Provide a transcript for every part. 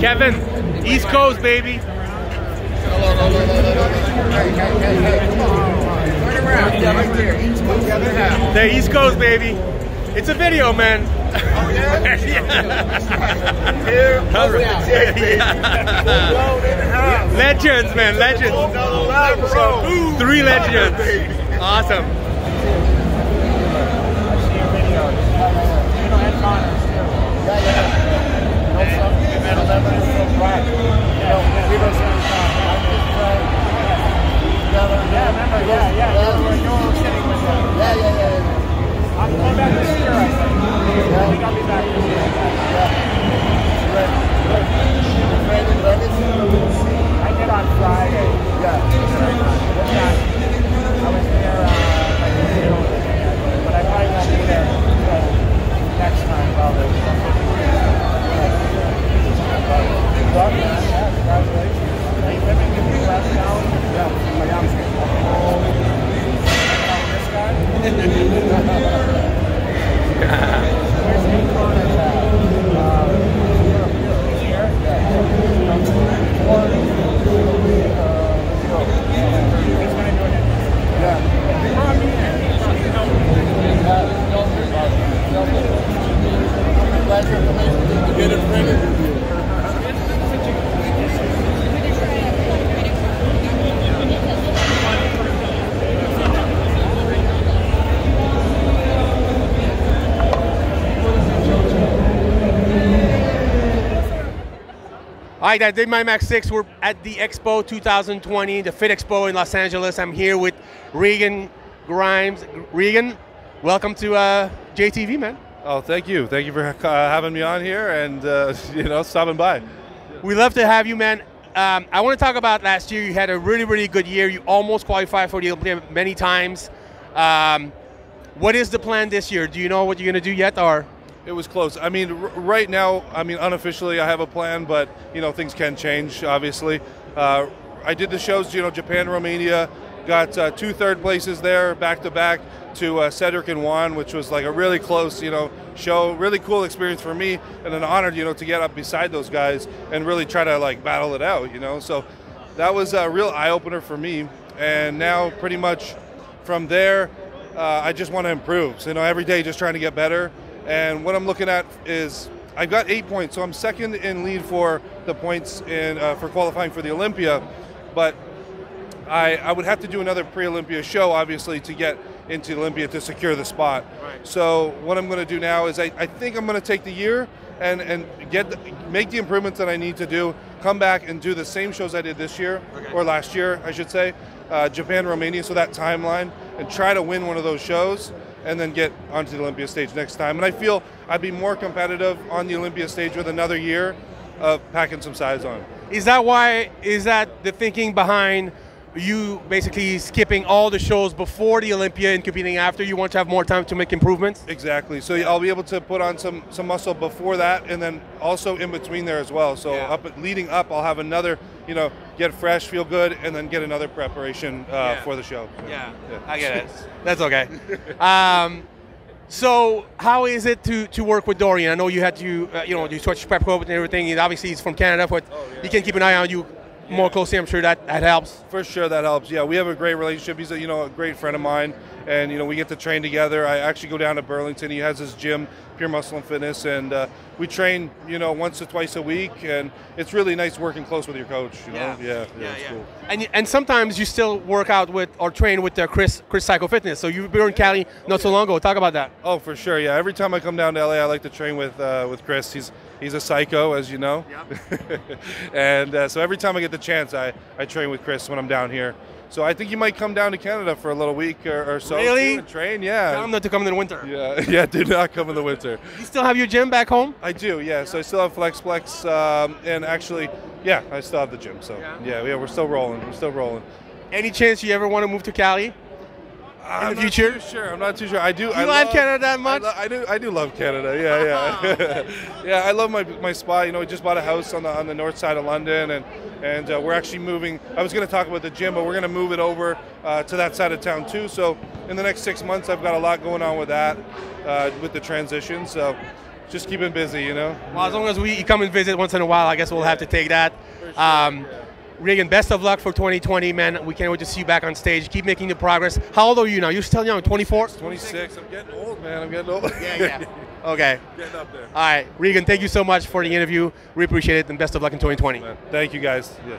Kevin, East Coast, baby. The East Coast, baby. It's a video, man. Oh, yeah? Yeah. Legends, man, legends. 3 legends. Awesome. I'm going back this year, I think. I think I'll be back this year. I did on Friday. I was there but I probably won't be there until next time, probably. Congratulations. Are you living in the West now? Yeah, this guy? Where's the corners at? Here? He's going to do it. Yeah. Get it ready. All right, I did my Max 6. We're at the Expo 2020, the Fit Expo in Los Angeles. I'm here with Regan Grimes. Regan, welcome to Jaytv, man. Oh, thank you. Thank you for having me on here and, stopping by. We love to have you, man. I want to talk about last year. You had a really, really good year. You almost qualified for the Olympics many times. What is the plan this year? Do you know what you're going to do yet, or? It was close. I mean, right now, unofficially, I have a plan, but, things can change, obviously. I did the shows, Japan, Romania, got 2 third places there, back-to-back, to Cedric and Juan, which was like a really close, show, really cool experience for me, and an honor, to get up beside those guys and really try to, battle it out, So that was a real eye-opener for me, and now pretty much from there, I just want to improve. So, every day just trying to get better. And what I'm looking at is I've got 8 points, so I'm second in lead for the points for qualifying for the Olympia. But I would have to do another pre-Olympia show, obviously, to get into Olympia to secure the spot. Right. So what I'm going to do now is I think I'm going to take the year and make the improvements that I need to do, come back and do the same shows I did this year, or last year, I should say, Japan, Romania, so that timeline, and try to win one of those shows, and then get onto the Olympia stage next time. And I feel I'd be more competitive on the Olympia stage with another year of packing some size on. Is that the thinking behind you basically skipping all the shows before the Olympia and competing after? You want to have more time to make improvements? Exactly. So I'll be able to put on some muscle before that, and then also in between there as well. So leading up, I'll have another, get fresh, feel good, and then get another preparation for the show. So, yeah, I get it. That's okay. So how is it to work with Dorian? I know you had to, you switch prep code and everything. And obviously he's from Canada, but he can keep an eye on you more closely. I'm sure that helps. For sure, that helps. Yeah, we have a great relationship. He's a great friend of mine, and we get to train together. I actually go down to Burlington. He has his gym, Pure Muscle and Fitness, and we train once or twice a week, and it's really nice working close with your coach. Yeah, it's cool. And sometimes you still work out with or train with Chris Psycho Fitness. So you were in Cali not so long ago. Talk about that. Oh, for sure. Yeah, every time I come down to LA, I like to train with Chris. He's a psycho, as you know. Yep. And so every time I get the chance, I train with Chris when I'm down here. So I think you might come down to Canada for a little week or so. Really? To train, yeah. Tell him not to come in the winter. Yeah, do not come in the winter. You still have your gym back home? I do, yeah. So I still have Flexplex, and actually, I still have the gym. So yeah, we're still rolling. Any chance you ever want to move to Cali? In the future? I'm not too sure. I do. I love Canada that much? I do love Canada. Yeah. Yeah, I love my spot. We just bought a house on the north side of London, and we're actually moving. I was going to talk about the gym, but we're going to move it over to that side of town too. So in the next 6 months, I've got a lot going on with that, with the transition. So just keeping busy, you know. Well, as long as you come and visit once in a while, I guess we'll have to take that. Sure, Regan, best of luck for 2020, man. We can't wait to see you back on stage. Keep making the progress. How old are you now? You're still young, 24? 26. I'm getting old, man. I'm getting old. Yeah. Okay. Getting up there. All right, Regan, thank you so much for the interview. We appreciate it, and best of luck in 2020. Man, thank you, guys. Yeah.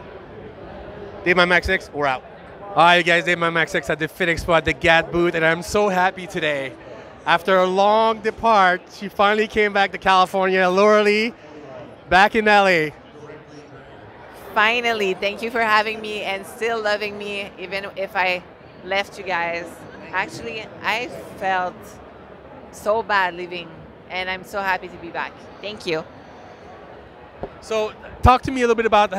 Dave My Max 6, we're out. All right, guys, Dave My Max 6 at the Fit Expo at the GAT booth, and I'm so happy today. After a long depart, she finally came back to California. Laura Lee, back in LA. Finally, thank you for having me and still loving me, even if I left you guys. Actually, I felt so bad leaving, and I'm so happy to be back. Thank you. So, talk to me a little bit about,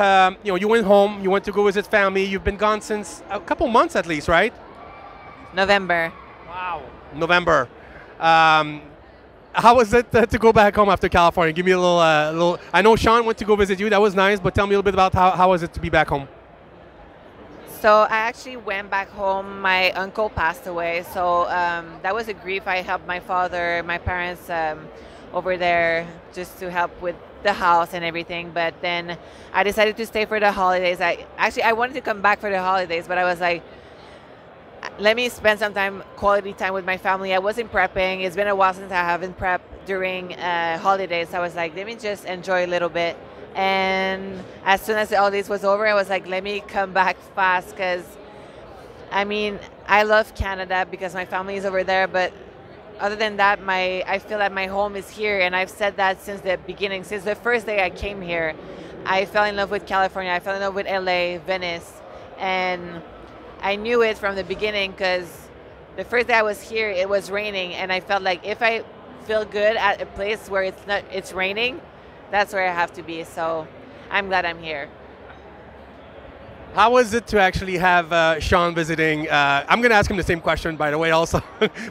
you went home, you went to go visit family. You've been gone since a couple months at least, right? November. Wow. November. How was it to go back home after California? Give me a little. I know Sean went to go visit you. That was nice, but tell me a little bit about how was it to be back home? So I actually went back home. My uncle passed away, so that was a grief. I helped my father, my parents over there just to help with the house and everything. But then I decided to stay for the holidays. I wanted to come back for the holidays, but I was like, let me spend some quality time with my family. I wasn't prepping. It's been a while since I haven't prepped during holidays. I was like, let me just enjoy a little bit. And as soon as the holidays was over, I was like, let me come back fast because, I mean, I love Canada because my family is over there. But other than that, I feel that my home is here. And I've said that since the beginning. Since the first day I came here, I fell in love with California. I fell in love with LA, Venice. And I knew it from the beginning because the first day I was here, it was raining, and I felt like if I feel good at a place where it's raining, that's where I have to be. So I'm glad I'm here. How was it to actually have Sean visiting? I'm going to ask him the same question, by the way, also.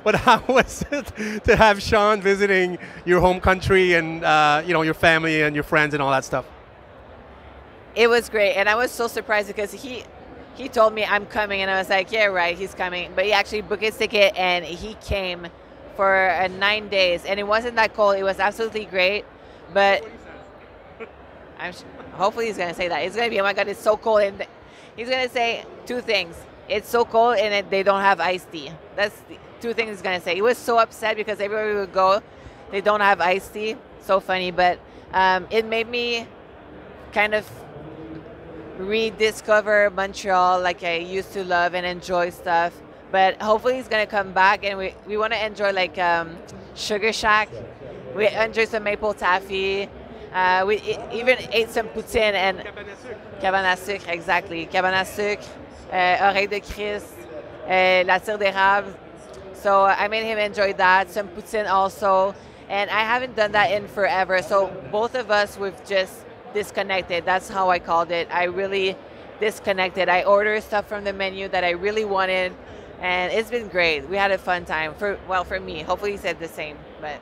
But how was it to have Sean visiting your home country and your family and your friends and all that stuff? It was great, and I was so surprised because he told me I'm coming, and I was like, yeah, right, he's coming. But he actually booked his ticket, and he came for 9 days. And it wasn't that cold. It was absolutely great. But hopefully he's going to say that. It's going to be, oh, my God, it's so cold. And he's going to say two things. It's so cold, and they don't have iced tea. That's the two things he's going to say. He was so upset because everywhere we would go, they don't have iced tea. So funny. But it made me kind of rediscover Montreal like I used to love and enjoy stuff. But hopefully he's gonna come back, and we want to enjoy like Sugar Shack. We enjoy some maple taffy. We even ate some poutine and cabane à sucre, exactly. Cabane à sucre, oreille de Christ, la tire d'érable. So I made him enjoy that. Some poutine also, and I haven't done that in forever. So both of us, we've just disconnected. That's how I called it. I really disconnected. I ordered stuff from the menu that I really wanted, and it's been great. We had a fun time. For me. Hopefully he said the same. But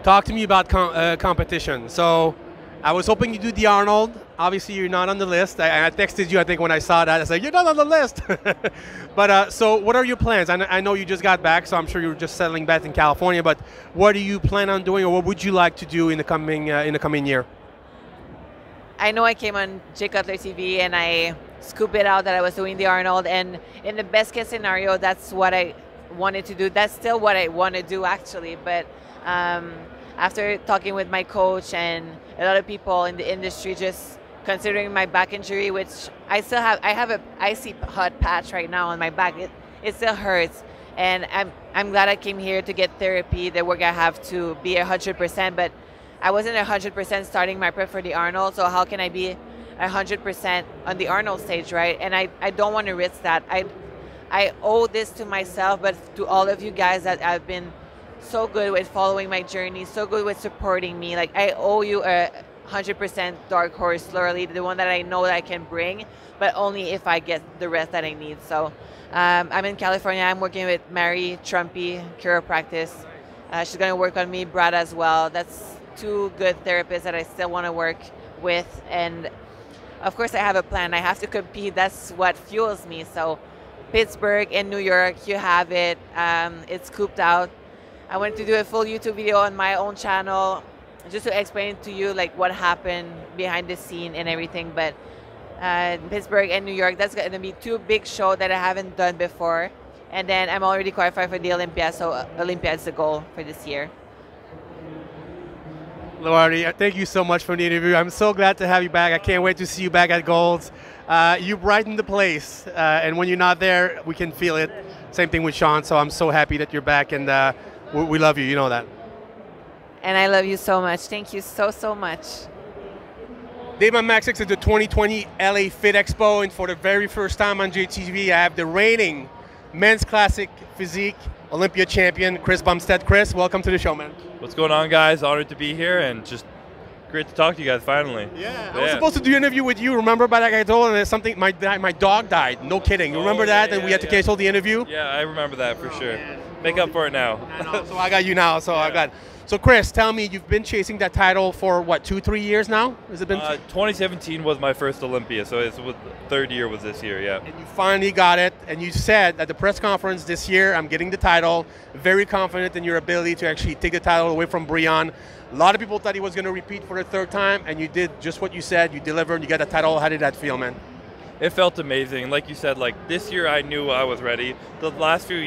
talk to me about competition. So I was hoping you do the Arnold. Obviously you're not on the list. I texted you, I think, when I saw that. I said, you're not on the list. But so what are your plans? I know you just got back, so I'm sure you're just settling back in California, but what do you plan on doing, or what would you like to do in the coming year? I know I came on Jay Cutler TV and I scooped it out that I was doing the Arnold, and in the best case scenario, that's what I wanted to do. That's still what I want to do, actually. But after talking with my coach and a lot of people in the industry, just considering my back injury, which I have a icy hot patch right now on my back. It still hurts, and I'm glad I came here to get therapy. The work I have to be 100%, but I wasn't 100% starting my prep for the Arnold, so how can I be 100% on the Arnold stage, right? And I don't want to risk that. I owe this to myself, but to all of you guys that have been so good with following my journey, so good with supporting me. Like, I owe you a 100% dark horse, literally, the one that I know that I can bring, but only if I get the rest that I need. So I'm in California. I'm working with Mary Trumpy, chiropractic. She's going to work on me, Brad as well. That's two good therapists that I still want to work with. And of course I have a plan. I have to compete. That's what fuels me. So Pittsburgh and New York, you have it. It's scooped out. I wanted to do a full YouTube video on my own channel just to explain to you like what happened behind the scene and everything. But Pittsburgh and New York, that's going to be 2 big shows that I haven't done before. And then I'm already qualified for the Olympiad, so Olympiad's the goal for this year. Lordy, thank you so much for the interview. I'm so glad to have you back. I can't wait to see you back at Golds. You brighten the place, and when you're not there, we can feel it. Same thing with Sean, so I'm so happy that you're back, and we love you, you know that. And I love you so much. Thank you so, so much. Day by Max 6 is the 2020 LA Fit Expo, and for the very first time on Jaytv, I have the reigning men's classic physique Olympia champion, Chris Bumstead. Chris, welcome to the show, man. What's going on, guys? Honored to be here, and just great to talk to you guys finally. Yeah, I was supposed to do an interview with you, remember, but like I told him, something, my dog died, no kidding. You remember that? And we had to cancel the interview? Yeah, I remember that for sure. Make up for it now. So I got you now, so I got. So Chris, tell me, you've been chasing that title for what, 2-3 years now? Has it been? 2017 was my first Olympia, so it's the 3rd year was this year, yeah. And you finally got it, and you said at the press conference this year, I'm getting the title, very confident in your ability to actually take the title away from Breon. A lot of people thought he was going to repeat for the 3rd time, and you did just what you said, you delivered, you got the title. How did that feel, man? It felt amazing. Like you said, like this year I knew I was ready. The last few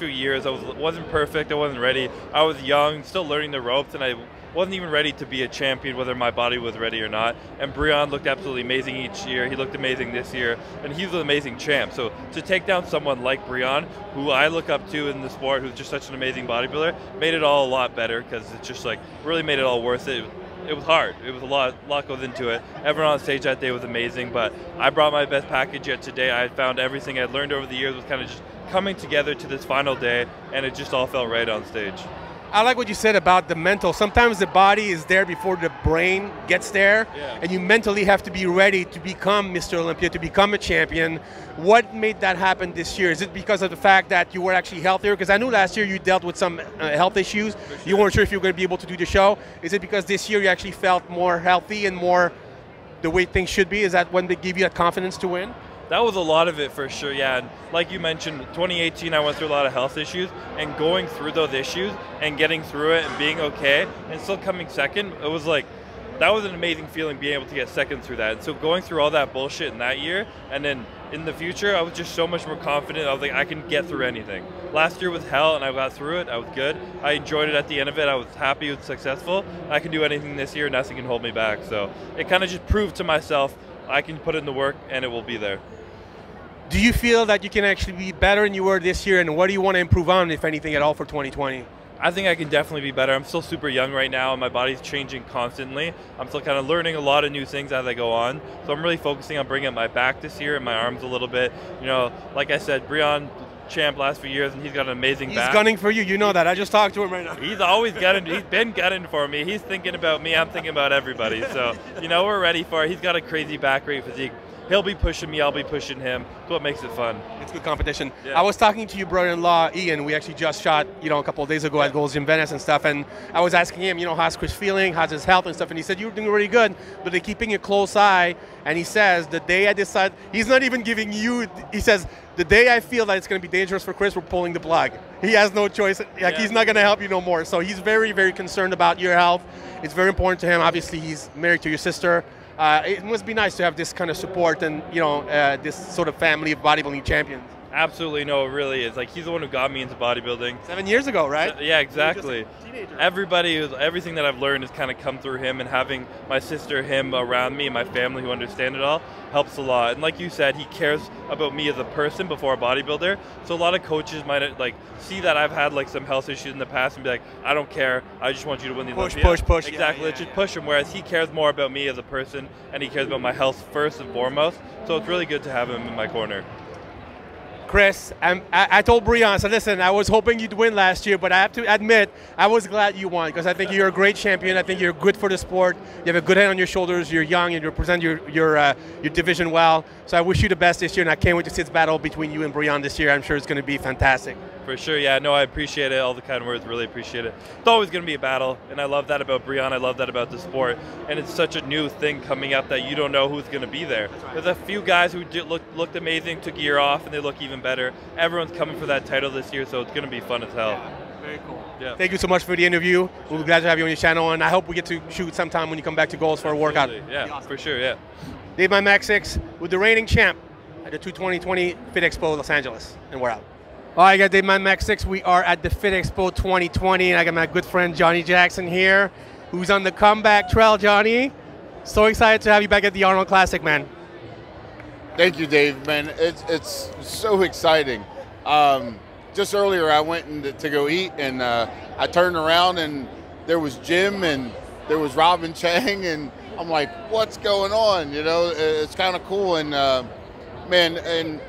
years I wasn't perfect. I wasn't ready. I was young, still learning the ropes, and I wasn't even ready to be a champion, whether my body was ready or not. And Breon looked absolutely amazing each year. He looked amazing this year, and he's an amazing champ. So to take down someone like Breon, who I look up to in the sport, who's just such an amazing bodybuilder, made it all a lot better, because it's just like really made it all worth it. It was hard. It was a lot goes into it. Everyone on stage that day was amazing, but I brought my best package yet today. I found everything I'd learned over the years was kind of just coming together to this final day, and it just all felt right on stage. I like what you said about the mental. Sometimes the body is there before the brain gets there, and you mentally have to be ready to become Mr. Olympia, to become a champion. What made that happen this year? Is it because of the fact that you were actually healthier? Because I knew last year you dealt with some health issues. Sure. You weren't sure if you were going to be able to do the show. Is it because this year you actually felt more healthy and more the way things should be? Is that when they give you that confidence to win? That was a lot of it for sure, yeah. And like you mentioned, 2018 I went through a lot of health issues, and going through those issues and getting through it and being okay and still coming second, it was like, that was an amazing feeling, being able to get second through that. And so going through all that bullshit in that year, and then in the future, I was just so much more confident. I was like, I can get through anything. Last year was hell, and I got through it. I was good. I enjoyed it at the end of it. I was happy, it was successful. I can do anything this year, nothing can hold me back. So it kind of just proved to myself, I can put in the work, and it will be there. Do you feel that you can actually be better than you were this year, and what do you want to improve on, if anything at all, for 2020? I think I can definitely be better. I'm still super young right now, and my body's changing constantly. I'm still kind of learning a lot of new things as I go on. So I'm really focusing on bringing up my back this year and my arms a little bit. You know, like I said, Breon, champ last few years, and he's got an amazing back. He's gunning for you, you know that. I just talked to him right now. He's always gunning. He's been gunning for me. He's thinking about me. I'm thinking about everybody. So, you know, we're ready for it. He's got a crazy back rate physique. He'll be pushing me, I'll be pushing him. That's what makes it fun. It's good competition. Yeah. I was talking to your brother-in-law, Ian. We actually just shot, you know, a couple of days ago at Gold's Gym Venice and stuff, and I was asking him, you know, how's Chris feeling, how's his health and stuff, and he said, you're doing really good, but they're keeping a close eye, and he says, the day I decide, he's not even giving you, he says, the day I feel that it's going to be dangerous for Chris, we're pulling the plug. He has no choice. Like, he's not going to help you no more. So he's very, very concerned about your health. It's very important to him. Obviously, he's married to your sister. It must be nice to have this kind of support and, you know, this sort of family of bodybuilding champions. Absolutely, no, it really is. Like, he's the one who got me into bodybuilding. 7 years ago, right? Yeah, exactly. Everything that I've learned has kind of come through him, and having my sister, him around me, and my family who understand it all helps a lot. And like you said, he cares about me as a person before a bodybuilder. So a lot of coaches might like see that I've had like some health issues in the past and be like, I don't care, I just want you to win the Olympia. Push. Exactly, let's just push him. Whereas he cares more about me as a person, and he cares about my health first and foremost. So it's really good to have him in my corner. Chris, I told Breon, I said, listen, I was hoping you'd win last year, but I have to admit, I was glad you won, because I think you're a great champion. I think you're good for the sport. You have a good head on your shoulders. You're young, and you represent your division well. So I wish you the best this year, and I can't wait to see this battle between you and Breon this year. I'm sure it's going to be fantastic. For sure, yeah, no, I appreciate it, all the kind words, really appreciate it. It's always going to be a battle, and I love that about Breon, I love that about the sport, and it's such a new thing coming up that you don't know who's going to be there. There's a few guys who looked amazing, took a year off, and they look even better. Everyone's coming for that title this year, so it's going to be fun as hell. Very cool. Yeah. Thank you so much for the interview. We're glad to have you on your channel, and I hope we get to shoot sometime when you come back to Goals for a workout. Yeah, Awesome. for sure, yeah. Dave My Max 6 with the reigning champ at the 2020 Fit Expo Los Angeles, and we're out. All right, I got Dave My Max 6. We are at the Fit Expo 2020, and I got my good friend Johnny Jackson here, who's on the comeback trail. Johnny, so excited to have you back at the Arnold Classic, man. Thank you, Dave, man. It's so exciting. Just earlier, I went to go eat, and I turned around, and there was Jim, and there was Robin Chang, and I'm like, what's going on? You know, it's kind of cool, and man, and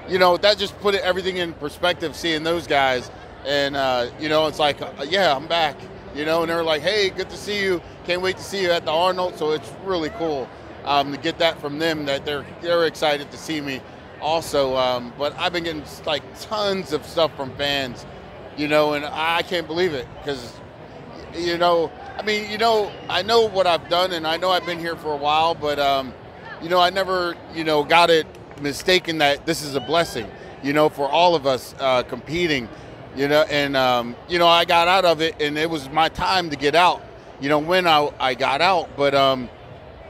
you know, that just put everything in perspective, seeing those guys, and you know, it's like, yeah, I'm back. You know, and they're like, hey, good to see you. Can't wait to see you at the Arnold. So it's really cool to get that from them, that they're excited to see me also. But I've been getting like tons of stuff from fans, you know, and I can't believe it because, you know, I mean, you know, I know what I've done, and I know I've been here for a while, but, you know, I never, you know, got it mistaken that this is a blessing, you know, for all of us competing. You know, and, you know, I got out of it, and it was my time to get out, you know, when I got out. But,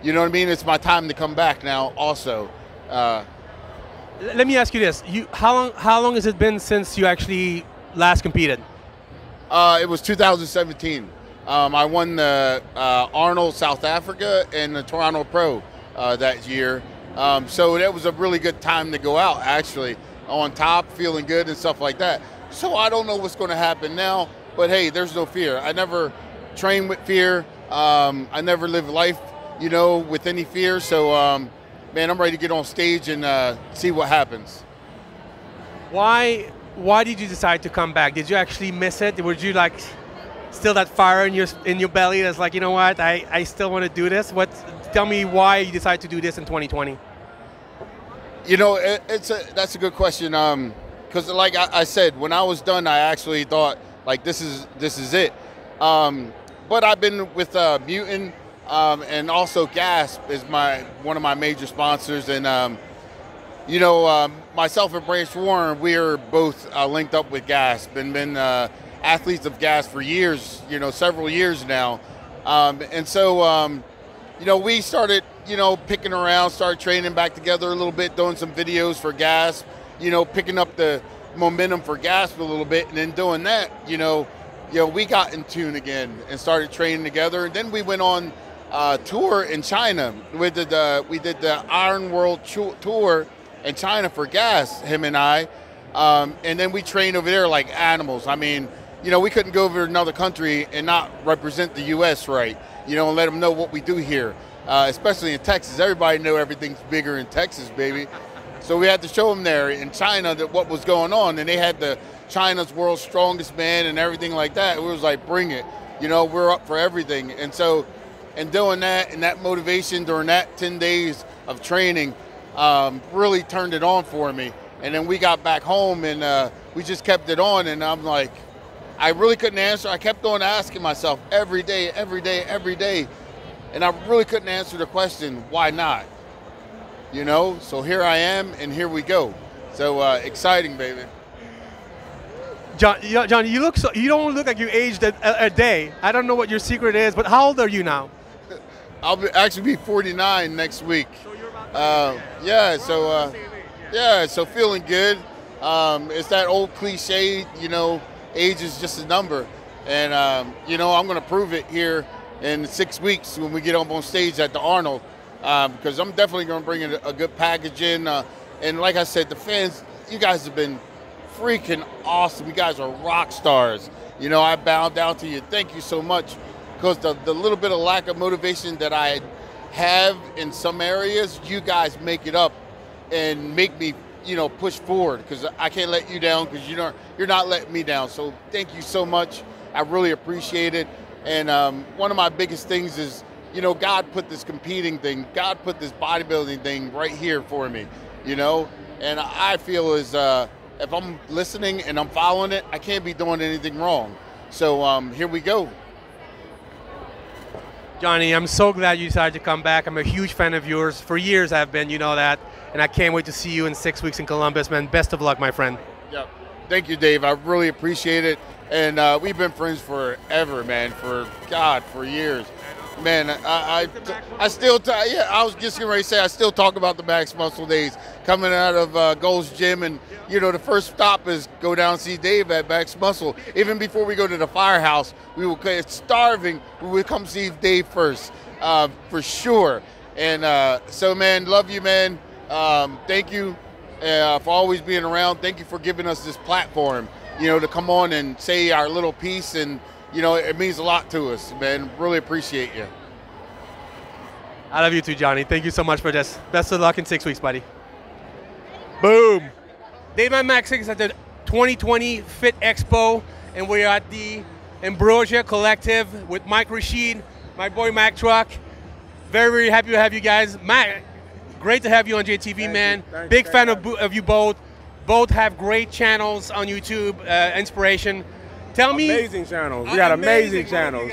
you know what I mean? It's my time to come back now also. Let me ask you this. How long has it been since you actually last competed? It was 2017. I won the Arnold South Africa and the Toronto Pro that year. So that was a really good time to go out, actually, on top, feeling good and stuff like that. So I don't know what's going to happen now, but hey, there's no fear. I never train with fear. I never live life, you know, with any fear. So, man, I'm ready to get on stage and see what happens. Why did you decide to come back? Did you actually miss it? Were you like still that fire in your belly that's like, you know what, I still want to do this? Tell me why you decided to do this in 2020. You know, that's a good question. Because like I said, when I was done, I actually thought, like, this is it. But I've been with Mutant and also Gasp is one of my major sponsors. And, you know, myself and Branch Warren, we are both linked up with Gasp and been athletes of Gasp for years, you know, several years now. And so, you know, we started, you know, picking around, started training back together a little bit, doing some videos for Gasp. You know, picking up the momentum for Gasp a little bit, and then doing that, you know, we got in tune again and started training together. And then we went on tour in China. We did the Iron World tour in China for Gas, him and I, and then we trained over there like animals. I mean, you know, we couldn't go over to another country and not represent the U.S. right, you know, and let them know what we do here, especially in Texas. Everybody know everything's bigger in Texas, baby. So we had to show them there in China that what was going on, and they had the China's world's strongest man and everything like that. It was like, bring it, you know, we're up for everything. And so, and doing that and that motivation during that 10 days of training really turned it on for me. And then we got back home and we just kept it on, and I'm like, I really couldn't answer. I kept on asking myself every day, and I really couldn't answer the question, why not? You know, so here I am, and here we go. So exciting, baby. John, you don't look like you aged a day. I don't know what your secret is, but how old are you now? I'll actually be 49 next week. So you're about yeah, so feeling good. It's that old cliche, you know, age is just a number. And, you know, I'm going to prove it here in 6 weeks when we get up on stage at the Arnold. Because I'm definitely going to bring in a good package in. And like I said, the fans, you guys have been freaking awesome. You guys are rock stars. You know, I bow down to you. Thank you so much. Because the little bit of lack of motivation that I have in some areas, you guys make it up and make me, you know, push forward. Because I can't let you down because you're not letting me down. So thank you so much. I really appreciate it. And one of my biggest things is, you know, God put this competing thing, God put this bodybuilding thing right here for me, you know? And I feel as if I'm listening and I'm following it, I can't be doing anything wrong. So here we go. Johnny, I'm so glad you decided to come back. I'm a huge fan of yours. For years I've been, you know that. And I can't wait to see you in 6 weeks in Columbus, man. Best of luck, my friend. Yeah. Thank you, Dave. I really appreciate it. And we've been friends forever, man. For years. Man, I still, yeah, I was just ready to say, I still talk about the Max Muscle days coming out of Gold's Gym. And, you know, the first stop is go down and see Dave at Max Muscle. Even before we go to the firehouse, we would, starving, we would come see Dave first, for sure. And so, man, love you, man. Thank you for always being around. Thank you for giving us this platform, you know, to come on and say our little piece. And, you know, it means a lot to us, man. Really appreciate you. I love you too, Johnny. Thank you so much for this. Best of luck in 6 weeks, buddy. Boom. Dave and Max is at the 2020 Fit Expo, and we're at the Ambrosia Collective with Mike Rashid, my boy Mac Truck. Very, very happy to have you guys. Mac, great to have you on Jaytv, man. Big fan of you both. Both have great channels on YouTube, inspiration. Tell me. Amazing channels. We got amazing channels.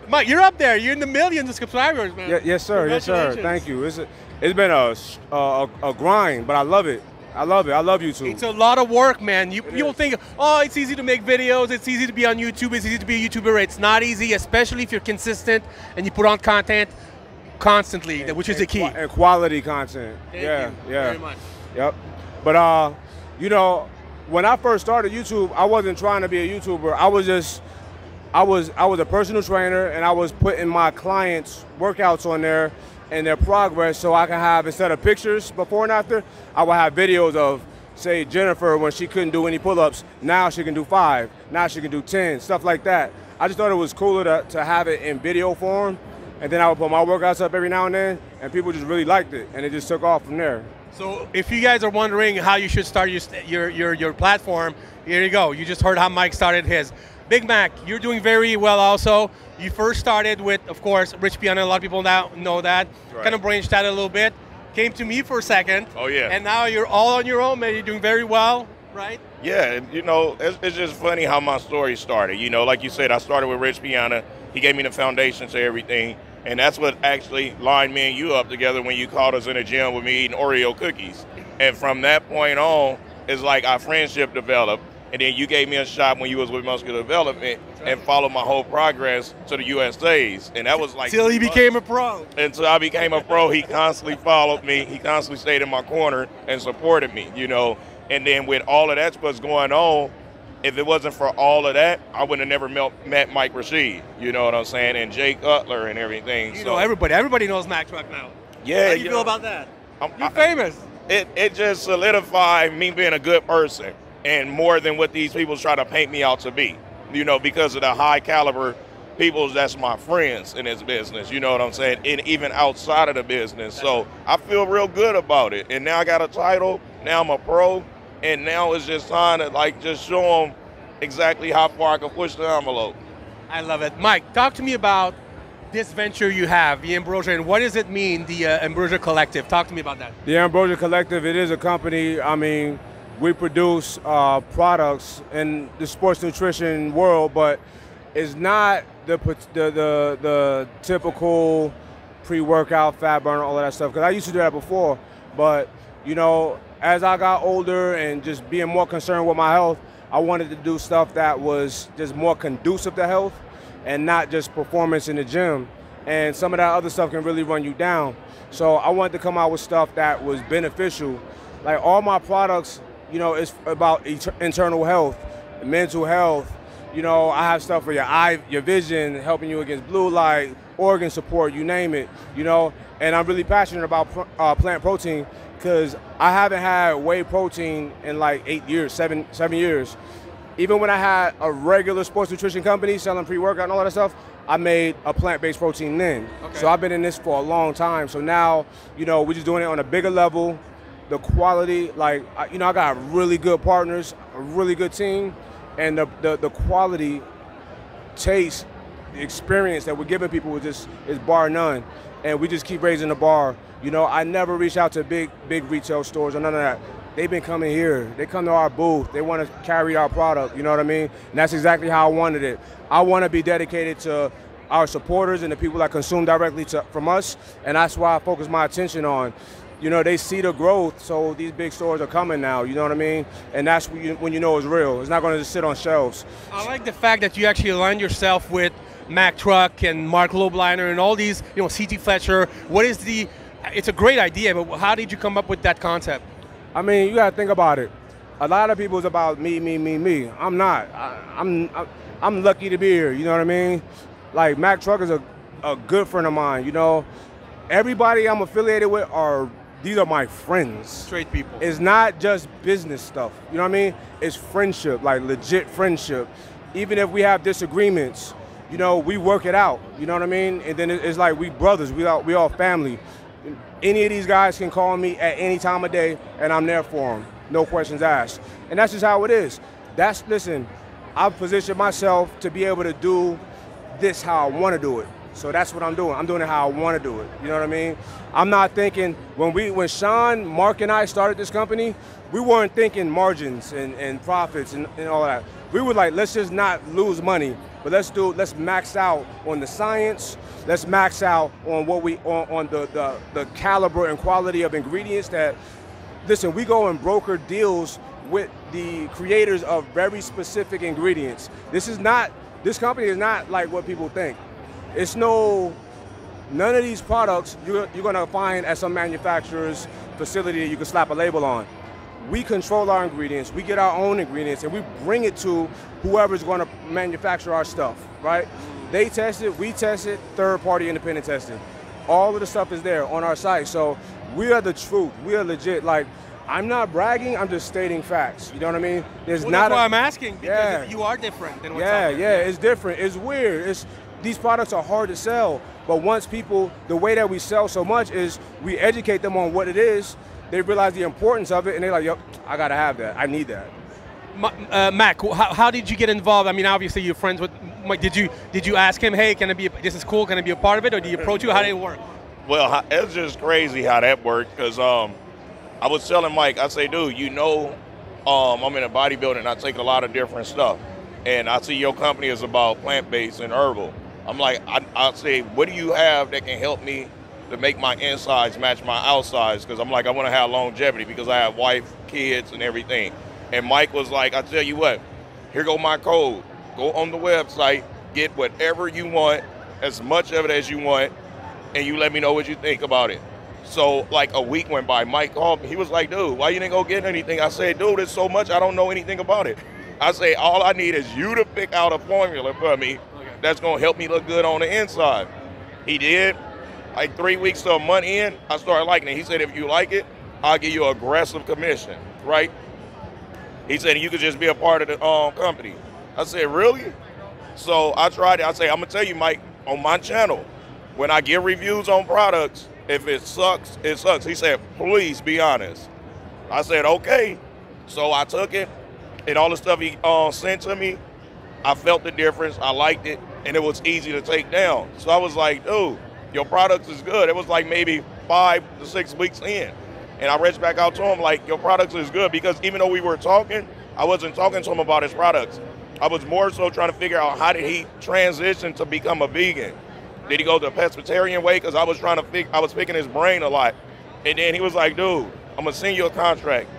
Mike, you're up there. You're in the millions of subscribers, man. Yes, sir. Yes, sir. Thank you. It's been a grind, but I love it. I love it. I love YouTube. It's a lot of work, man. You'll think, oh, it's easy to make videos. It's easy to be on YouTube. It's easy to be a YouTuber. It's not easy, especially if you're consistent and you put on content constantly, which is the key. And quality content. Thank you very much. Yep. But, you know, when I first started YouTube, I wasn't trying to be a YouTuber. I was a personal trainer, and I was putting my clients' workouts on there and their progress, so I can have, instead of pictures before and after, I would have videos of, say, Jennifer when she couldn't do any pull-ups. Now she can do 5. Now she can do 10, stuff like that. I just thought it was cooler to have it in video form, and then I would put my workouts up every now and then, and people just really liked it, and it just took off from there. So if you guys are wondering how you should start your platform, here you go. You just heard how Mike started his. Big Mac, you're doing very well also. You first started with, of course, Rich Piana. A lot of people now know that. Right. Kind of branched out a little bit. Came to me for a second. Oh, yeah. And now you're all on your own, man. You're doing very well, right? Yeah, you know, it's just funny how my story started. You know, like you said, I started with Rich Piana. He gave me the foundation to everything. And that's what actually lined me and you up together when you called us in the gym with me eating Oreo cookies. And from that point on, it's like our friendship developed. And then you gave me a shot when you was with Muscular Development and followed my whole progress to the USAs. And that was like... Till he became a pro. Until I became a pro, he constantly followed me. He constantly stayed in my corner and supported me, you know. And then with all of that what's going on, if it wasn't for all of that, I would have never met Mike Rashid, you know what I'm saying, and Jay Cutler and everything. You know everybody knows Mac Truck now. Yeah. How do you feel about that? You're famous. It just solidified me being a good person, and more than what these people try to paint me out to be, you know, because of the high caliber people that's my friends in this business, you know what I'm saying, and even outside of the business. So I feel real good about it. And now I got a title, now I'm a pro, and now it's just time to like just show them exactly how far I can push the envelope. I love it. Mike, talk to me about this venture you have, the Ambrosia, and what does it mean, the Ambrosia Collective? Talk to me about that. The Ambrosia Collective, it is a company. I mean, we produce products in the sports nutrition world, but it's not the typical pre-workout, fat burner, all of that stuff. Because I used to do that before, but you know, as I got older and just being more concerned with my health, I wanted to do stuff that was just more conducive to health and not just performance in the gym. And some of that other stuff can really run you down. So I wanted to come out with stuff that was beneficial. Like all my products, you know, it's about internal health, mental health. You know, I have stuff for your eye, your vision, helping you against blue light, organ support, you name it, you know. And I'm really passionate about plant protein because I haven't had whey protein in like 8 years, seven years. Even when I had a regular sports nutrition company selling pre-workout and all that stuff, I made a plant-based protein then. Okay. So I've been in this for a long time. So now, you know, we're just doing it on a bigger level. The quality, like, you know, I got really good partners, a really good team, and the quality, taste, the experience that we're giving people is bar none. And we just keep raising the bar. You know, I never reach out to big retail stores or none of that. They've been coming here. They come to our booth. They want to carry our product, you know what I mean? And that's exactly how I wanted it. I want to be dedicated to our supporters and the people that consume directly from us, and that's why I focus my attention on you know, they see the growth, so these big stores are coming now, you know what I mean? And that's when you know it's real. It's not going to just sit on shelves. I like the fact that you actually aligned yourself with Mack Truck and Mark Lobliner and all these, you know, CT Fletcher. It's a great idea, but how did you come up with that concept? I mean, you got to think about it. A lot of people is about me. I'm not. I'm lucky to be here, you know what I mean? Like, Mack Truck is a good friend of mine, you know? Everybody I'm affiliated with these are my friends. Straight people. It's not just business stuff, you know what I mean? It's friendship, like legit friendship. Even if we have disagreements, you know, we work it out, you know what I mean? And then it's like we brothers, we all family. Any of these guys can call me at any time of day and I'm there for them, no questions asked. And that's just how it is. Listen, I've positioned myself to be able to do this how I want to do it. So that's what I'm doing. I'm doing it how I want to do it. You know what I mean? I'm not thinking, when Sean, Mark, and I started this company, we weren't thinking margins and profits and all that. We were like, let's just not lose money, but let's max out on the science. Let's max out on on the caliber and quality of ingredients that, listen, we go and broker deals with the creators of very specific ingredients. This company is not like what people think. It's none of these products you're gonna find at some manufacturer's facility that you can slap a label on. We control our ingredients, we get our own ingredients, and we bring it to whoever's gonna manufacture our stuff, right? They test it, we test it, third-party independent testing. All of the stuff is there on our site, so we are the truth, we are legit. Like, I'm not bragging, I'm just stating facts, you know what I mean? That's why I'm asking, because you are different than what's out there. Yeah, it's different, it's weird. These products are hard to sell, but once the way that we sell so much is we educate them on what it is, they realize the importance of it, and they're like, yo, I gotta have that, I need that. Mac, how did you get involved? I mean, obviously you're friends with Mike. Did you ask him, hey, this is cool, can I be a part of it, or did you approach you? How did it work? Well, it's just crazy how that worked, because I was telling Mike, I say, dude, you know, I'm in a bodybuilding, I take a lot of different stuff, and I see your company is about plant-based and herbal. I'm like, I say, what do you have that can help me to make my insides match my outsides? Because I'm like, I want to have longevity because I have wife, kids, and everything. And Mike was like, I tell you what, here go my code. Go on the website, get whatever you want, as much of it as you want, and you let me know what you think about it. So like a week went by, Mike called me. He was like, dude, why you didn't go get anything? I said, dude, there's so much, I don't know anything about it. I say, all I need is you to pick out a formula for me that's gonna help me look good on the inside. He did. Like 3 weeks to a month in, I started liking it. He said, if you like it, I'll give you an aggressive commission, right? He said, you could just be a part of the company. I said, really? So I tried it. I say, I'm gonna tell you, Mike, on my channel, when I give reviews on products, if it sucks, it sucks. He said, please be honest. I said, okay. So I took it, and all the stuff he sent to me, I felt the difference, I liked it, and it was easy to take down. So I was like, dude, your product is good. It was like maybe 5 to 6 weeks in. And I reached back out to him like, your product is good, because even though we were talking, I wasn't talking to him about his products. I was more so trying to figure out how did he transition to become a vegan. Did he go the pescatarian way? Because I was picking his brain a lot. And then he was like, dude, I'm gonna send you a contract.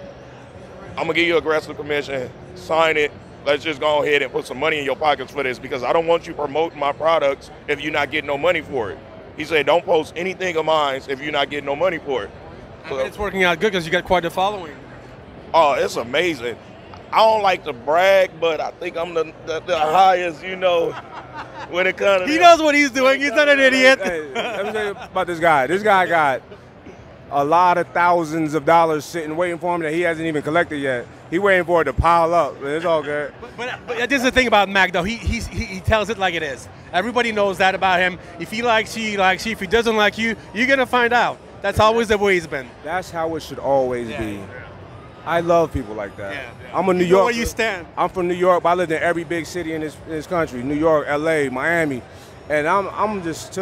I'm gonna give you aggressive commission, sign it. Let's just go ahead and put some money in your pockets for this, because I don't want you promoting my products if you're not getting no money for it. He said, don't post anything of mine if you're not getting no money for it. So, it's working out good because you got quite a following. Oh, it's amazing. I don't like to brag, but I think I'm the highest, you know, when it comes to He knows what he's doing. He's not an idiot. Hey, let me tell you about this guy. This guy got a lot of thousands of dollars sitting waiting for him that he hasn't even collected yet. He waiting for it to pile up. It's all good. But this is the thing about Mac, though. He tells it like it is. Everybody knows that about him. If he likes you, he likes you. If he doesn't like you, you're going to find out. That's always the way he's been. That's how it should always be. I love people like that. Yeah. I'm a New Yorker. Where you stand. I'm from New York, but I lived in every big city in this country. New York, LA, Miami. And I'm just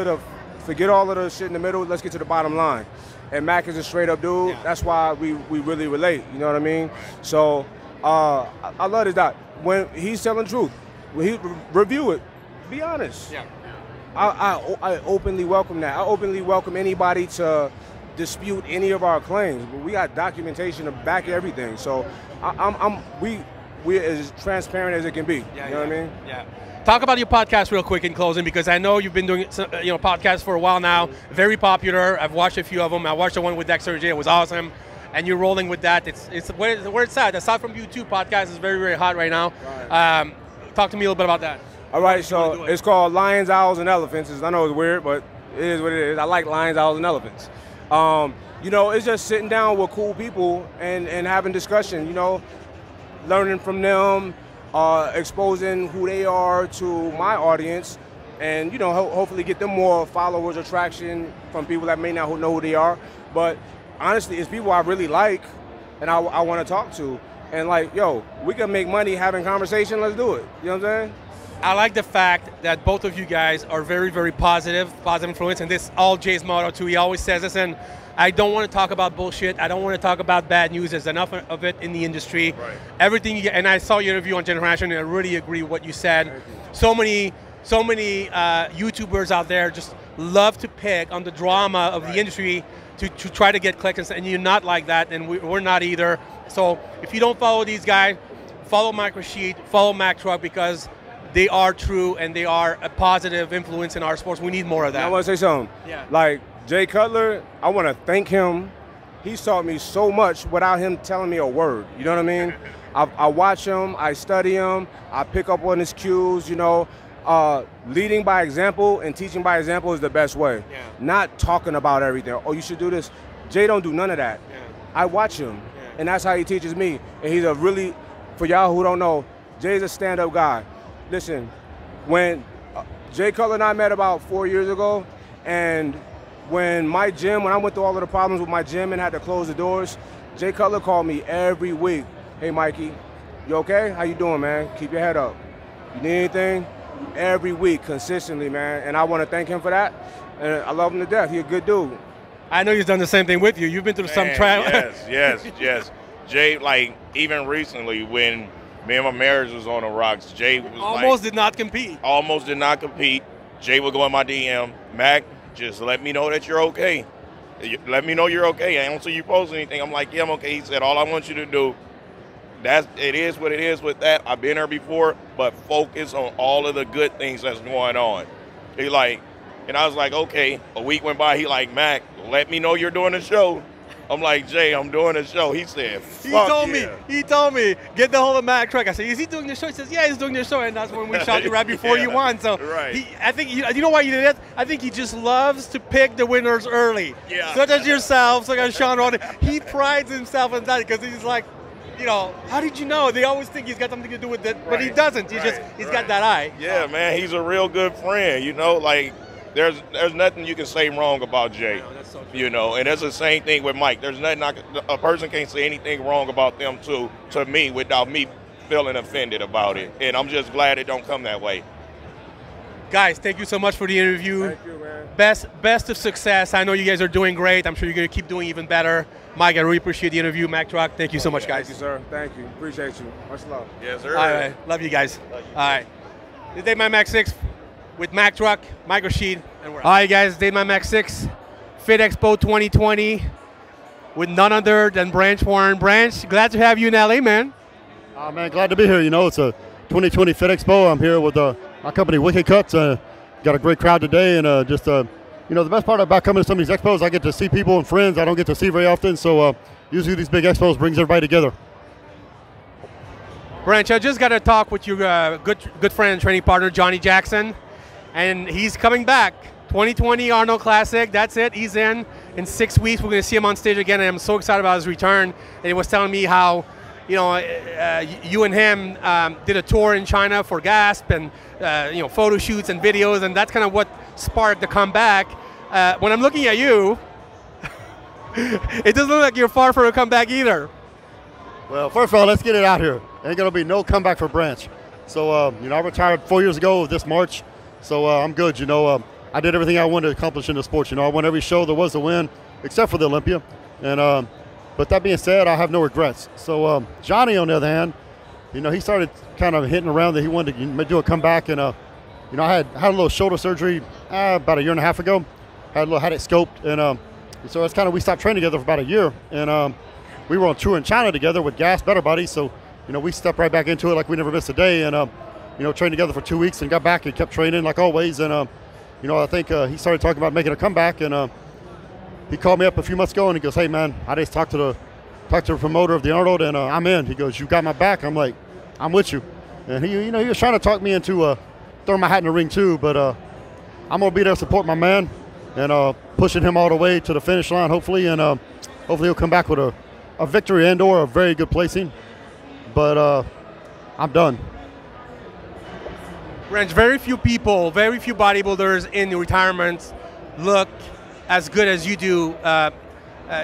forget all of the shit in the middle. Let's get to the bottom line. And Mac is a straight up dude. Yeah. That's why we really relate. You know what I mean? So I love this guy. When he's telling the truth, when he review it, be honest. Yeah. I openly welcome that. I openly welcome anybody to dispute any of our claims. But we got documentation to back everything. So we're as transparent as it can be. Yeah, you know what I mean? Yeah. Talk about your podcast real quick in closing, because I know you've been doing podcasts for a while now. Very popular. I've watched a few of them. I watched the one with Dexter J. It was awesome. And you're rolling with that. It's where it's at. Aside from YouTube, podcast is very, very hot right now. Right. Talk to me a little bit about that. All right, so it's called Lions, Owls, and Elephants. I know it's weird, but it is what it is. I like lions, owls, and elephants. It's just sitting down with cool people and having discussion, learning from them, exposing who they are to my audience, and, hopefully get them more followers or traction from people that may not know who they are. But honestly, it's people I really like and I want to talk to. And we can make money having conversation, let's do it. You know what I'm saying? I like the fact that both of you guys are very, very positive influence, and this all Jay's motto too. He always says this, and I don't want to talk about bullshit. I don't want to talk about bad news. There's enough of it in the industry. Right. Everything you get, and I saw your interview on Generation, and I really agree with what you said. So many YouTubers out there just love to pick on the drama of the industry to try to get clicks, and you're not like that, and we're not either. So if you don't follow these guys, follow Mike Rashid, follow Mac Truck, because they are true and they are a positive influence in our sports. We need more of that. I want to say something. Yeah. Like Jay Cutler, I want to thank him. He's taught me so much without him telling me a word. You know what I mean? I watch him, I study him, I pick up on his cues, leading by example and teaching by example is the best way. Yeah. Not talking about everything. Oh, you should do this. Jay don't do none of that. Yeah. I watch him, and that's how he teaches me. And he's for y'all who don't know, Jay's a stand-up guy. Listen, when Jay Cutler and I met about 4 years ago, and when I went through all of the problems with my gym and had to close the doors, Jay Cutler called me every week. Hey, Mikey, you okay? How you doing, man? Keep your head up. You need anything? Every week, consistently, man. And I want to thank him for that. And I love him to death. He's a good dude. I know he's done the same thing with you. You've been through some trial. Yes. Jay, even recently when me and my marriage was on the rocks, Jay was almost did not compete. Almost did not compete. Jay would go in my DM, Mac, just let me know that you're okay. Let me know you're okay. I don't see you post anything. I'm like, yeah, I'm okay. He said, all I want you to do, it is what it is with that. I've been there before, but focus on all of the good things that's going on. And I was like, okay. A week went by. He like, Mac, let me know you're doing a show. I'm like, Jay, I'm doing a show. He said, fuck He told me, get the hold of Mac Truck. I said, is he doing the show? He says, yeah, he's doing the show. And that's when we shot you right before you won. So I think, you know why you did that? I think he just loves to pick the winners early. Yeah. Such as yourself, such as Sean Roden. He prides himself in that because he's like, how did you know? They always think he's got something to do with it, but he doesn't. He's got that eye. Yeah, man, he's a real good friend. There's nothing you can say wrong about Jay. No, that's so true. And that's the same thing with Mike. There's nothing a person can't say anything wrong about them to me without me feeling offended about it. And I'm just glad it don't come that way. Guys, thank you so much for the interview. Thank you, man. Best of success. I know you guys are doing great. I'm sure you're going to keep doing even better. Mike, I really appreciate the interview. Mac Truck, thank you so much, guys. Thank you, sir. Thank you. Appreciate you. Much love. Yes, sir. All right. Love you guys. All right. This is Day My Mac 6 with Mac Truck, Mike Rashid, and we're out. All right, guys. Day My Mac 6, Fit Expo 2020 with none other than Branch Warren. Branch, glad to have you in LA, man. Man, glad to be here. It's a 2020 Fit Expo. I'm here with my company, Wicked Cuts. Got a great crowd today, and the best part about coming to some of these expos, I get to see people and friends I don't get to see very often. So usually these big expos brings everybody together. Branch, I just got to talk with your good friend and training partner, Johnny Jackson, and he's coming back. 2020 Arnold Classic, that's it. He's in 6 weeks. We're going to see him on stage again, and I'm so excited about his return. And he was telling me how, you and him did a tour in China for GASP and, photo shoots and videos, and that's kind of what sparked the comeback. When I'm looking at you, it doesn't look like you're far from a comeback either. Well, first of all, let's get it out here. Ain't going to be no comeback for Branch. So, I retired 4 years ago this March, so I'm good. I did everything I wanted to accomplish in the sports. I won every show there was to win, except for the Olympia. And but that being said, I have no regrets. So Johnny, on the other hand, he started kind of hitting around that he wanted to do a comeback. And I had a little shoulder surgery about a year and a half ago. Had it scoped, and And so it's kind of, we stopped training together for about a year, and we were on tour in China together with Gas, Better Buddies. So, you know, we stepped right back into it like we never missed a day, and you know, trained together for 2 weeks and got back and kept training like always. And you know, I think he started talking about making a comeback, and he called me up a few months ago and he goes, "Hey man, I just talked to the promoter of the Arnold, and I'm in." He goes, "You got my back." I'm like, "I'm with you." And he, you know, he was trying to talk me into throwing my hat in the ring too, but I'm gonna be there to support my man and pushing him all the way to the finish line, hopefully, and hopefully he'll come back with a victory and/or a very good placing. But I'm done. Branch, very few people, very few bodybuilders in retirement look as good as you do.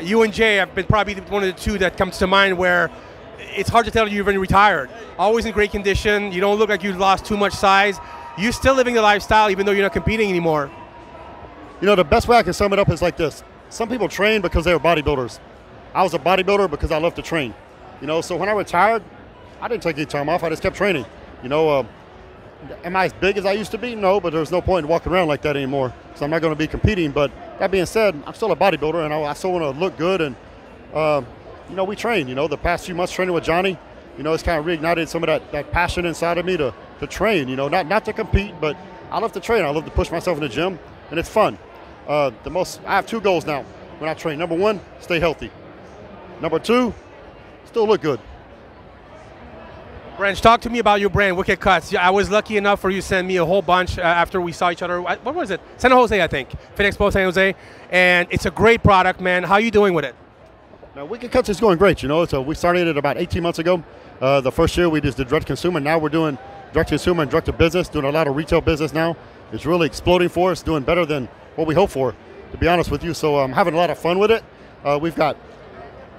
You and Jay have been probably one of the two that comes to mind where it's hard to tell you've been retired. Always in great condition. You don't look like you've lost too much size. You're still living the lifestyle even though you're not competing anymore. You know, the best way I can sum it up is like this. Some people train because they were bodybuilders. I was a bodybuilder because I love to train. You know, so when I retired, I didn't take any time off. I just kept training. You know, am I as big as I used to be? No, but there's no point in walking around like that anymore. So I'm not going to be competing. But that being said, I'm still a bodybuilder, and I still want to look good. And, you know, we train. You know, the past few months training with Johnny, you know, it's kind of reignited some of that passion inside of me to train. You know, not to compete, but I love to train. I love to push myself in the gym, and it's fun. I have 2 goals now when I train. Number 1, stay healthy. Number 2, still look good. Branch, talk to me about your brand, Wicked Cuts. I was lucky enough for you to send me a whole bunch after we saw each other. What was it? San Jose, I think. Fit Expo, San Jose. And it's a great product, man. How are you doing with it? Now, Wicked Cuts is going great, you know. So we started it about 18 months ago. The first year we just did direct consumer. Now we're doing direct consumer and direct to business, doing a lot of retail business now. It's really exploding for us, doing better than what we hoped for, to be honest with you. So I'm having a lot of fun with it. We've got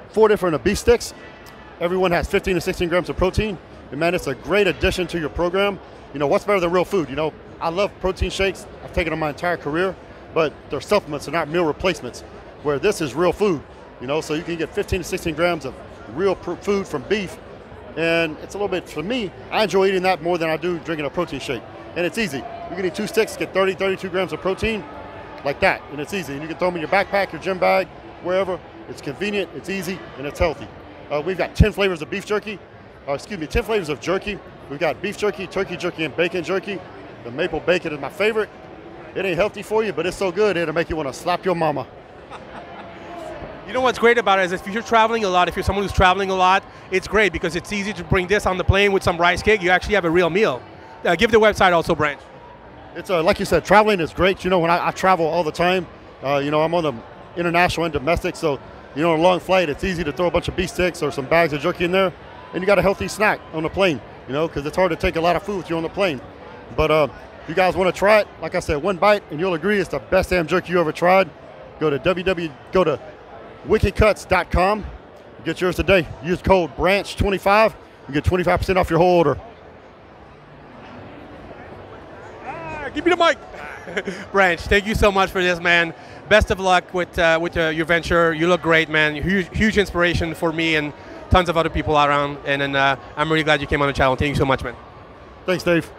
4 different beef sticks. Everyone has 15 to 16 grams of protein. And man, it's a great addition to your program. You know, what's better than real food? You know, I love protein shakes. I've taken them my entire career, but they're supplements, they're not meal replacements, where this is real food. You know, so you can get 15 to 16 grams of real food from beef. And it's a little bit, for me, I enjoy eating that more than I do drinking a protein shake. And it's easy. You can eat 2 sticks, get 30, 32 grams of protein, like that. And it's easy. And you can throw them in your backpack, your gym bag, wherever. It's convenient, it's easy, and it's healthy. We've got 10 flavors of beef jerky. 10 flavors of jerky. We've got beef jerky, turkey jerky, and bacon jerky. The maple bacon is my favorite. It ain't healthy for you, but it's so good it'll make you want to slap your mama. You know what's great about it is if you're traveling a lot, if you're someone who's traveling a lot, it's great because it's easy to bring this on the plane with some rice cake. You actually have a real meal. Give the website also, Branch. It's like you said, traveling is great. You know, when I travel all the time, you know, I'm on the international and domestic, so, you know, on a long flight, it's easy to throw a bunch of beef sticks or some bags of jerky in there. And you got a healthy snack on the plane, you know, because it's hard to take a lot of food with you on the plane. But if you guys want to try it, like I said, 1 bite, and you'll agree it's the best damn jerky you ever tried. Go to www.wickedcuts.com. Get yours today. Use code BRANCH25. You get 25% off your whole order. Give me the mic. Branch, thank you so much for this, man. Best of luck with your venture. You look great, man. Huge inspiration for me and tons of other people around, and then I'm really glad you came on the channel. Thank you so much, man. Thanks, Dave.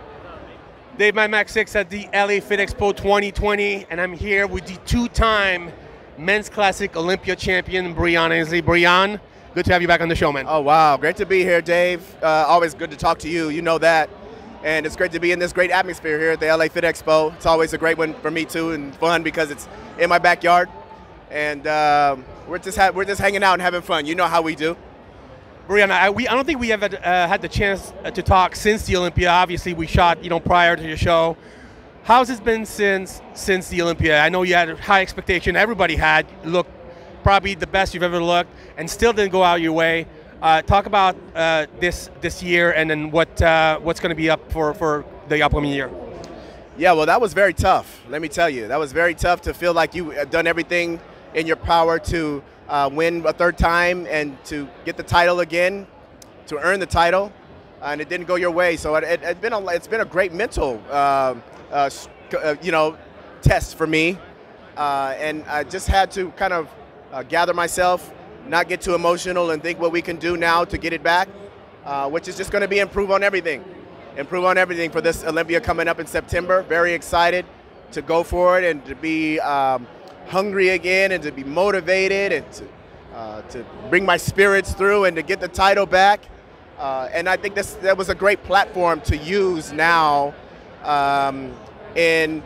Dave, my Max 6 at the LA Fit Expo 2020, and I'm here with the 2-time Men's Classic Olympia champion, Breon Ainsley. Breon, good to have you back on the show, man. Oh, wow. Great to be here, Dave. Always good to talk to you. You know that. And it's great to be in this great atmosphere here at the LA Fit Expo. It's always a great one for me, too, and fun because it's in my backyard. And we're just hanging out and having fun. You know how we do. Breon, I don't think we ever had the chance to talk since the Olympia. Obviously, we shot, you know, prior to your show. How's it been since the Olympia? I know you had a high expectation. Everybody had. Looked probably the best you've ever looked, and still didn't go out your way. Talk about this year, and then what's going to be up for the upcoming year. Yeah, well, that was very tough. Let me tell you, that was very tough to feel like you have done everything in your power to win a 3rd time and to get the title again, to earn the title, and it didn't go your way. So it's been a great mental you know, test for me, and I just had to kind of gather myself, not get too emotional, and think what we can do now to get it back, which is just going to be improve on everything for this Olympia coming up in September. Very excited to go for it and to be hungry again and to be motivated and to bring my spirits through and to get the title back. And I think that was a great platform to use now in,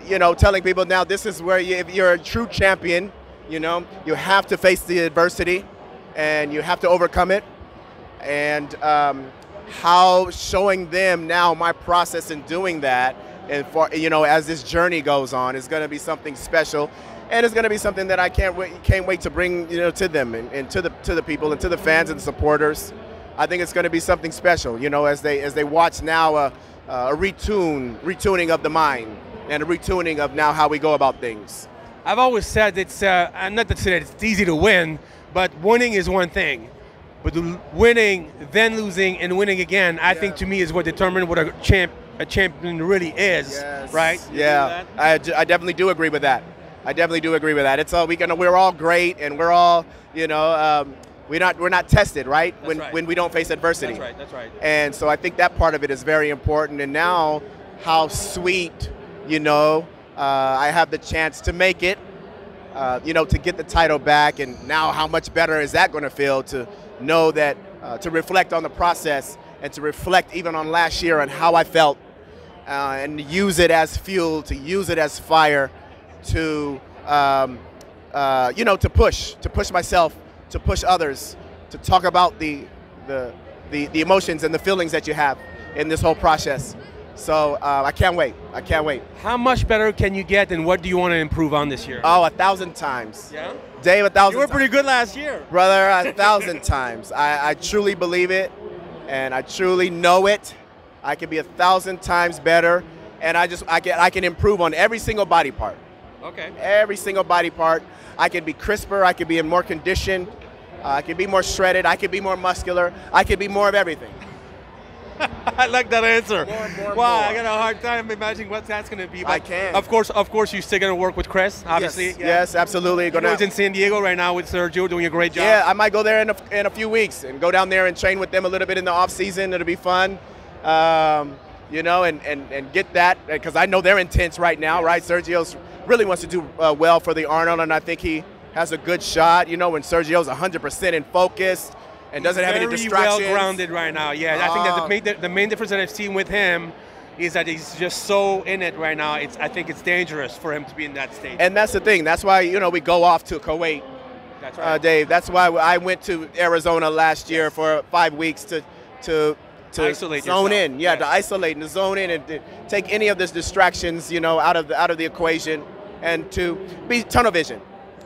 you know, telling people now this is where if you're a true champion, you know, you have to face the adversity and you have to overcome it. And how showing them now my process in doing that, and for, you know, as this journey goes on, is going to be something special, and it's going to be something that I can't wait to bring, you know, to them and to the people and to the fans and the supporters. I think it's going to be something special, you know, as they watch now a retuning of the mind and a retuning of now how we go about things. I've always said it's not to say that it's easy to win, but winning is one thing. But winning, then losing, and winning again, I think to me is what determines what a champion really is, yes. right? Yeah, I definitely do agree with that. I definitely do agree with that. It's all we're all great, and we're all, you know, we're not tested, right? When we don't face adversity. That's right. That's right. And so I think that part of it is very important. And now, how sweet, you know, I have the chance to make it, you know, to get the title back, and now how much better is that going to feel to know that, to reflect on the process and to reflect even on last year and how I felt, and use it as fuel, to use it as fire, to you know, to push myself, to push others, to talk about the emotions and the feelings that you have in this whole process. So I can't wait. I can't wait. How much better can you get, and what do you want to improve on this year? Oh, 1,000 times. Yeah? Dave, 1,000 You were pretty good last year. Brother, 1,000 times. I truly believe it, and I truly know it. I can be 1,000 times better, and I can improve on every single body part. Okay. Every single body part. I can be crisper. I can be in more condition. I can be more shredded. I can be more muscular. I can be more of everything. I like that answer. More. I got a hard time imagining what that's going to be. But I can. Of course, you're still going to work with Chris, obviously. Yes, yes, absolutely. He's in San Diego right now with Sergio, doing a great job. Yeah, I might go there in a few weeks and go down there and train with them a little bit in the off season. It'll be fun, you know, and get that, because I know they're intense right now, right? Sergio really wants to do well for the Arnold, and I think he has a good shot. You know, when Sergio's 100% in focus and doesn't have any distractions. Very well grounded right now. Yeah, I think that the main difference that I've seen with him is that he's just so in it right now. I think it's dangerous for him to be in that state. And that's the thing. That's why, you know, we go off to Kuwait. That's right, Dave. That's why I went to Arizona last year for 5 weeks to isolate zone yourself. in. Yeah, to isolate and to zone in and to take any of these distractions, you know, out of the equation, and to be tunnel vision.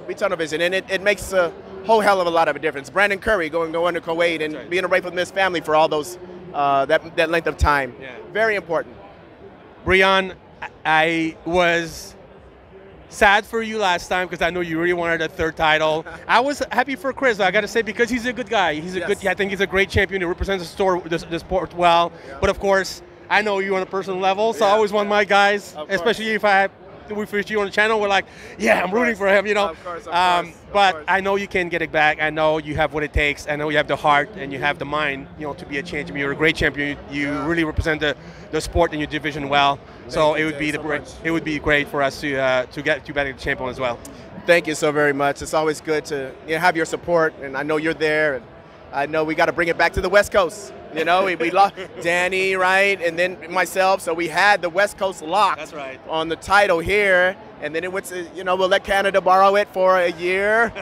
And it makes a whole hell of a lot of a difference. Brandon Curry going to Kuwait and being away from his family for all those that length of time. Yeah. Very important. Brian, I was sad for you last time because I know you really wanted a third title. I was happy for Chris, I got to say, because he's a good guy. I think he's a great champion. He represents the sport well. Yeah. But of course, I know you on a personal level, so I always want my guys, especially if we feature you on the channel, we're like, yeah, I'm rooting for him, you know. Of course. But I know you can get it back. I know you have what it takes. I know you have the heart and you have the mind, you know, to be a champion. You're a great champion. You really represent the sport and your division well. So it would be great for us to get you back as champion as well. Thank you so very much. It's always good to have your support, and I know you're there. And I know we got to bring it back to the West Coast. You know, we lost Danny, right, and then myself. So we had the West Coast locked. That's right. On the title here, and then it went to, you know, we'll let Canada borrow it for a year,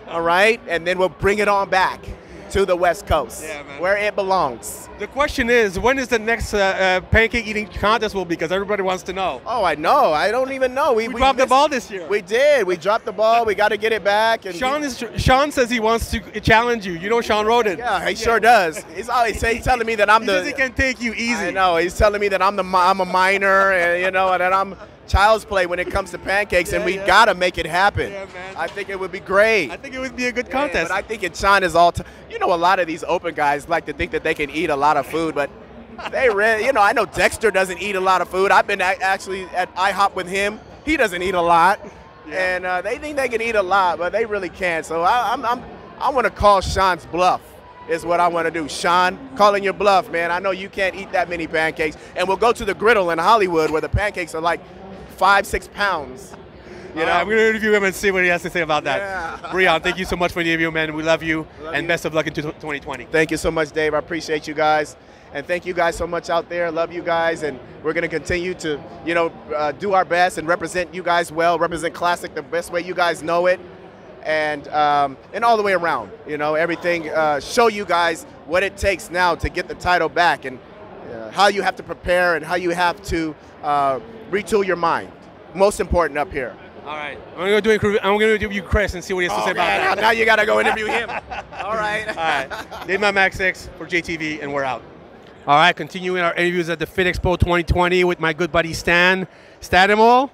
all right, and then we'll bring it on back to the West Coast, where it belongs. The question is, when is the next pancake eating contest will be? Because everybody wants to know. Oh, I know. I don't even know. We dropped the ball this year. We did. We dropped the ball. We got to get it back. And Sean says he wants to challenge you. You know Sean Roden. Yeah, he sure does. He's always telling me that I'm he says he can take you easy. I know. He's telling me that I'm a minor, and you know, and that I'm child's play when it comes to pancakes, and we got to make it happen. Yeah, man. I think it would be great. I think it would be a good contest. But I think Sean is you know, a lot of these open guys like to think that they can eat a lot of food, but they really, you know, I know Dexter doesn't eat a lot of food. I've been actually at IHOP with him. He doesn't eat a lot, and they think they can eat a lot, but they really can't. So I want to call Sean's bluff. Is what I want to do. Sean, calling your bluff, man. I know you can't eat that many pancakes, and we'll go to the griddle in Hollywood where the pancakes are like 5-6 pounds. You know? I'm going to interview him and see what he has to say about that. Yeah. Breon, thank you so much for the interview, man. We love you, and best of luck in 2020. Thank you so much, Dave. I appreciate you guys. And thank you guys so much out there. Love you guys, and we're going to continue to, do our best and represent you guys well, represent Classic the best way you guys know it, and all the way around. Everything. Show you guys what it takes now to get the title back, and how you have to prepare and how you have to retool your mind. Most important up here. All right, I'm going to interview Chris and see what he has to say about that. Now you got to go interview him. All right. All right. Dave Max 6 for Jaytv, and we're out. All right, continuing our interviews at the Fit Expo 2020 with my good buddy Stan. Stanimal,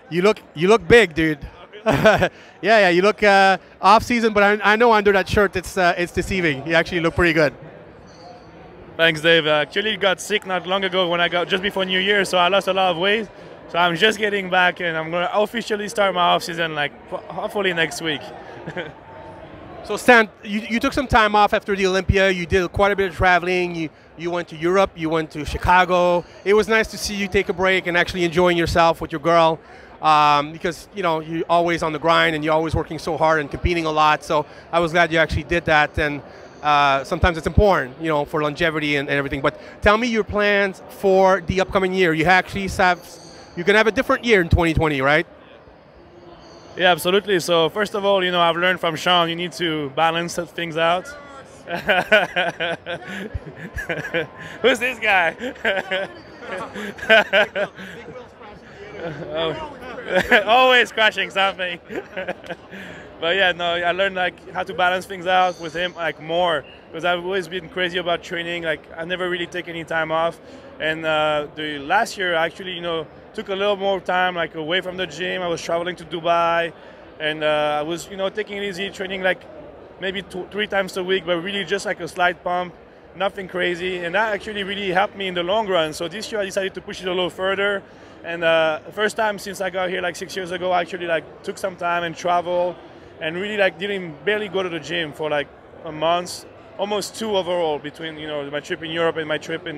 you look big, dude. yeah, you look off season, but I know under that shirt it's deceiving. You actually look pretty good. Thanks, Dave. Actually got sick not long ago when I got just before New Year, so I lost a lot of weight. So I'm just getting back, and I'm gonna officially start my off season hopefully next week. So Stan, you took some time off after the Olympia. You did quite a bit of traveling. You went to Europe. You went to Chicago. It was nice to see you take a break and actually enjoying yourself with your girl, because you're always on the grind and you're always working so hard and competing a lot. So I was glad you actually did that. And sometimes it's important, for longevity and everything. But tell me your plans for the upcoming year. You're gonna have a different year in 2020, right? Yeah, absolutely. So first of all, I've learned from Sean, you need to balance things out. Who's this guy? Always crashing something. But yeah, no, I learned how to balance things out with him more, because I've always been crazy about training. I never really take any time off. And the last year, I actually, took a little more time away from the gym. I was traveling to Dubai, and I was taking it easy, training maybe 3 times a week, but really just a slight pump, nothing crazy. And that actually really helped me in the long run. So this year I decided to push it a little further. And first time since I got here 6 years ago, I actually took some time and travel, and really didn't barely go to the gym for a month, almost 2 overall, between my trip in Europe and my trip in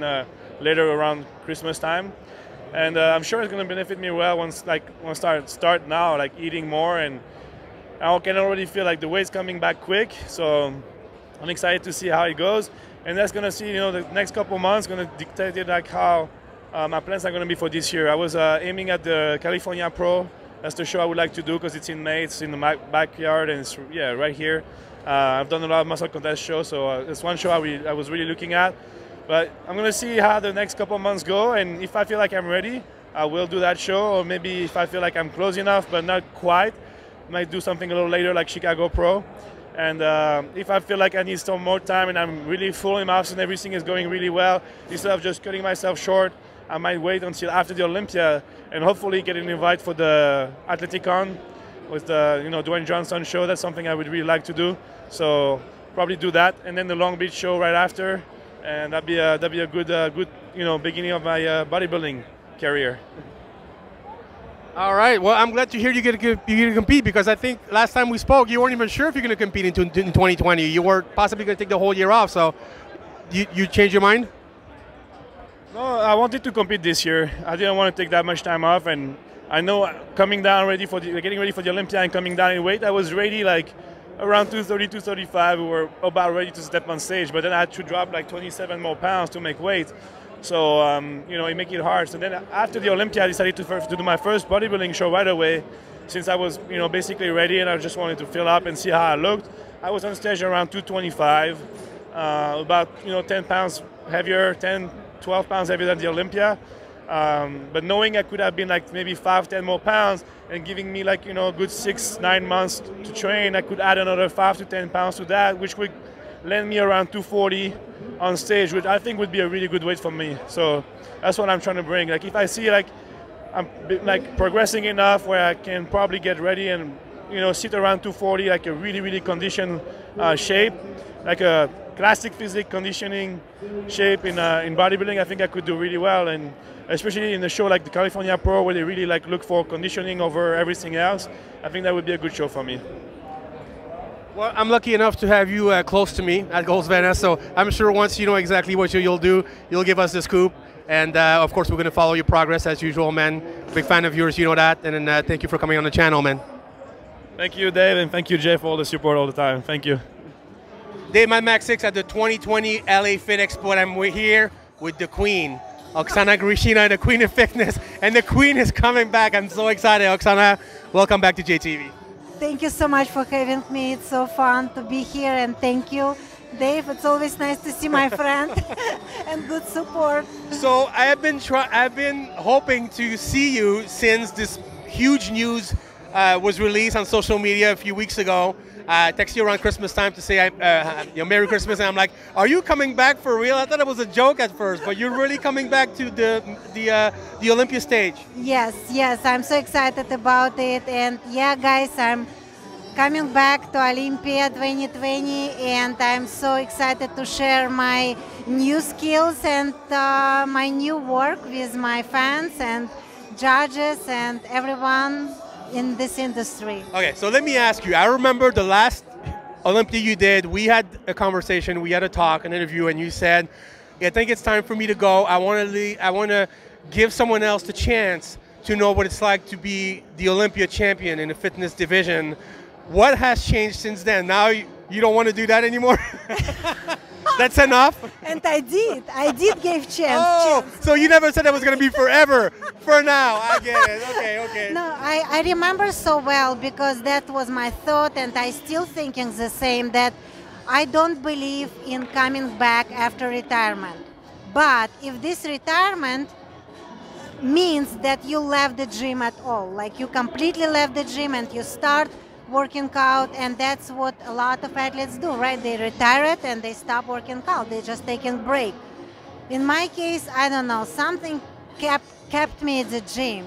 later around Christmas time. And I'm sure it's going to benefit me well once I start now eating more, and I can already feel the weight's coming back quick. So I'm excited to see how it goes, and that's going to see the next couple months going to dictate how my plans are going to be for this year. I was aiming at the California Pro. That's the show I would like to do, because it's in May, it's in the backyard, and it's right here. I've done a lot of muscle contest shows, so it's one show I was really looking at. But I'm going to see how the next couple months go, and if I feel like I'm ready, I will do that show. Or maybe if I feel like I'm close enough but not quite, I might do something a little later like Chicago Pro. And if I feel like I need some more time and I'm really full in my and everything is going really well, instead of just cutting myself short, I might wait until after the Olympia and hopefully get an invite for the Athleticon with the Dwayne Johnson show. That's something I would really like to do. So probably do that, and then the Long Beach show right after. And that'd be a good beginning of my bodybuilding career. All right. Well, I'm glad to hear you're going to compete, because I think last time we spoke, you weren't even sure if you're going to compete in 2020. You were possibly going to take the whole year off. So you changed your mind? No, I wanted to compete this year. I didn't want to take that much time off, and I know getting ready for the Olympia and coming down in weight, I was ready around 230, 235, we were about ready to step on stage, but then I had to drop 27 more pounds to make weight. So, it made it hard. So then after the Olympia, I decided to do my first bodybuilding show right away, since I was, basically ready, and I just wanted to fill up and see how I looked. I was on stage around 225, about, 10 pounds heavier, 10, 12 pounds heavier than the Olympia. But knowing I could have been maybe 5, 10 more pounds, and giving me a good 6, 9 months to train, I could add another 5 to 10 pounds to that, which would land me around 240 on stage, which I think would be a really good weight for me. So that's what I'm trying to bring. If I see I'm progressing enough where I can probably get ready and sit around 240, a really, really conditioned shape, a classic physique conditioning shape in bodybuilding, I think I could do really well. And especially in a show like the California Pro, where they really look for conditioning over everything else, I think that would be a good show for me. Well, I'm lucky enough to have you close to me at Goals Venice, so I'm sure once you know exactly what you'll do, you'll give us the scoop. And of course, we're going to follow your progress as usual, man. Big fan of yours, you know that. And then thank you for coming on the channel, man. Thank you, Dave, and thank you, Jay, for all the support all the time. Thank you. Dave Max 6 at the 2020 LA Fit Expo, and I'm here with the Queen, Oksana Grishina, the Queen of Fitness, and the Queen is coming back. I'm so excited, Oksana. Welcome back to Jaytv. Thank you so much for having me. It's so fun to be here, and thank you, Dave. It's always nice to see my friend and good support. So I've been hoping to see you since this huge news was released on social media a few weeks ago. I texted you around Christmas time to say Merry Christmas, and I'm like, are you coming back for real? I thought it was a joke at first, but you're really coming back to the Olympia stage. Yes, I'm so excited about it, and yeah, guys, I'm coming back to Olympia 2020, and I'm so excited to share my new skills and my new work with my fans and judges and everyone in this industry. Okay, so let me ask you, I remember the last Olympia you did, we had a conversation, we had a talk, an interview, and you said, I think it's time for me to go. I want to give someone else the chance to know what it's like to be the Olympia champion in the fitness division. What has changed since then? Now you don't want to do that anymore? That's enough? And I did give chance. Oh, so you never said it was going to be forever. For now, I get it. Okay. No, I remember so well because that was my thought, and I still thinking the same, that I don't believe in coming back after retirement. But if this retirement means that you left the gym at all, like you completely left the gym and you start working out, and that's what a lot of athletes do, right? They retire it and they stop working out. They're just taking a break. In my case, I don't know, something kept me at the gym.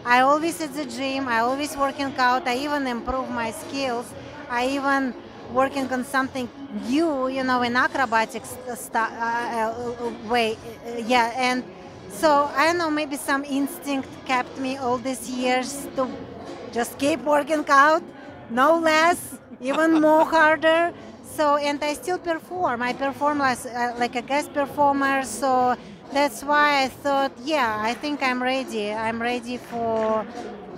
I always at the gym, I always working out, I even improve my skills. I even working on something new, in acrobatics way. Yeah, and so I don't know, maybe some instinct kept me all these years to just keep working out, no less, even more harder. So, and I still perform. I perform like a guest performer. So that's why I thought, yeah, I think I'm ready. I'm ready for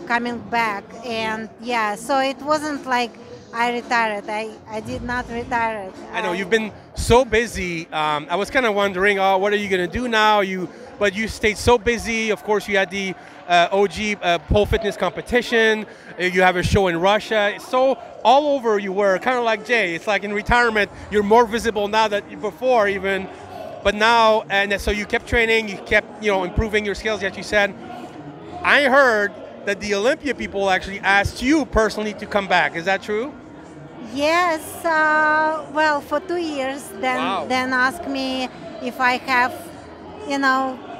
coming back. And yeah, so it wasn't like I retired. I did not retire. I know you've been so busy. I was kind of wondering, what are you going to do now? But you stayed so busy. Of course, you had the OG pole fitness competition. You have a show in Russia. So all over you were, kind of like Jay. It's like in retirement, you're more visible now than before even. But now, and so you kept training, you kept improving your skills, as you said. I heard that the Olympia people actually asked you personally to come back. Is that true? Yes. Well, for 2 years, then asked me if I have,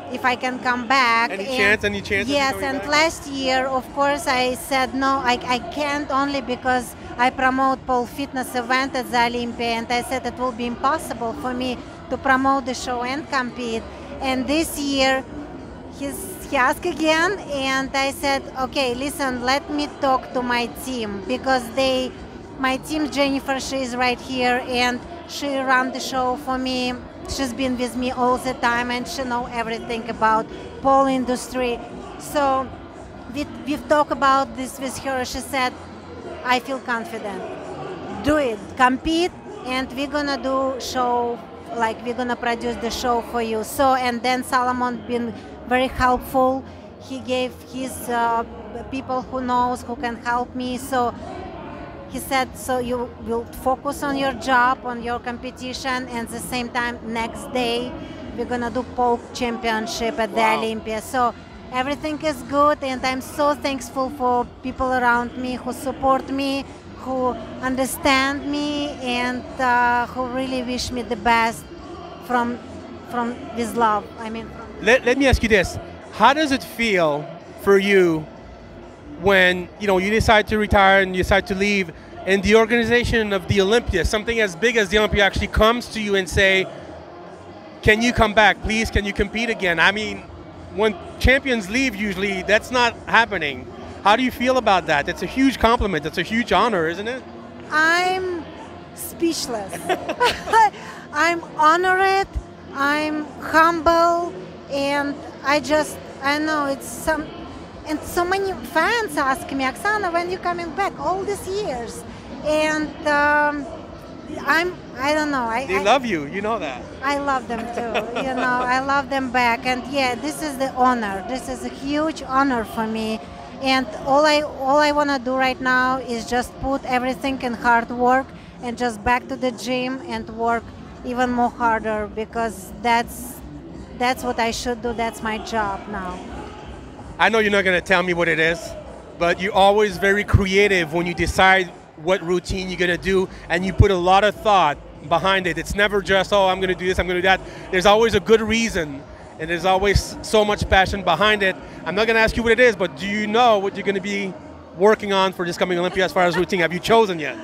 if I can come back. Any chance? Yes, and last year, of course, I said no, I can't, only because I promote pole fitness event at the Olympia, and I said it will be impossible for me to promote the show and compete. And this year, he asked again, and I said, okay, listen, let me talk to my team, because my team, Jennifer, she is right here, and she ran the show for me. She's been with me all the time, and she knows everything about pole industry. So we've talked about this with her. She said, I feel confident. Do it, compete, and we're gonna do show, like we're gonna produce the show for you. So, and then Solomon been very helpful. He gave his people who knows, who can help me. So he said, so you will focus on your job, on your competition, and at the same time, next day, we're gonna do pole championship at the Olympia. So everything is good, and I'm so thankful for people around me who support me, who understand me, and who really wish me the best from with love. I mean. Let me ask you this: how does it feel for you when you decide to retire and you decide to leave, and the organization of the Olympia, something as big as the Olympia, actually comes to you and say, "Can you come back, please? Can you compete again?" I mean, when champions leave, usually that's not happening. How do you feel about that? It's a huge compliment. It's a huge honor, isn't it? I'm speechless. I'm honored. I'm humble, And I know it's some, and so many fans ask me, Oksana, when you coming back? All these years, and I don't know. They love you, you know that. I love them too. You know, I love them back, and yeah, this is the honor. This is a huge honor for me, and all I want to do right now is just put everything in hard work and just back to the gym and work even more harder, because that's what I should do. That's my job now. I know you're not going to tell me what it is, but you're always very creative when you decide what routine you're going to do, and you put a lot of thought behind it. It's never just, oh, I'm going to do this, I'm going to do that. There's always a good reason, and there's always so much passion behind it. I'm not going to ask you what it is, but do you know what you're going to be working on for this coming Olympia as far as routine? Have you chosen yet?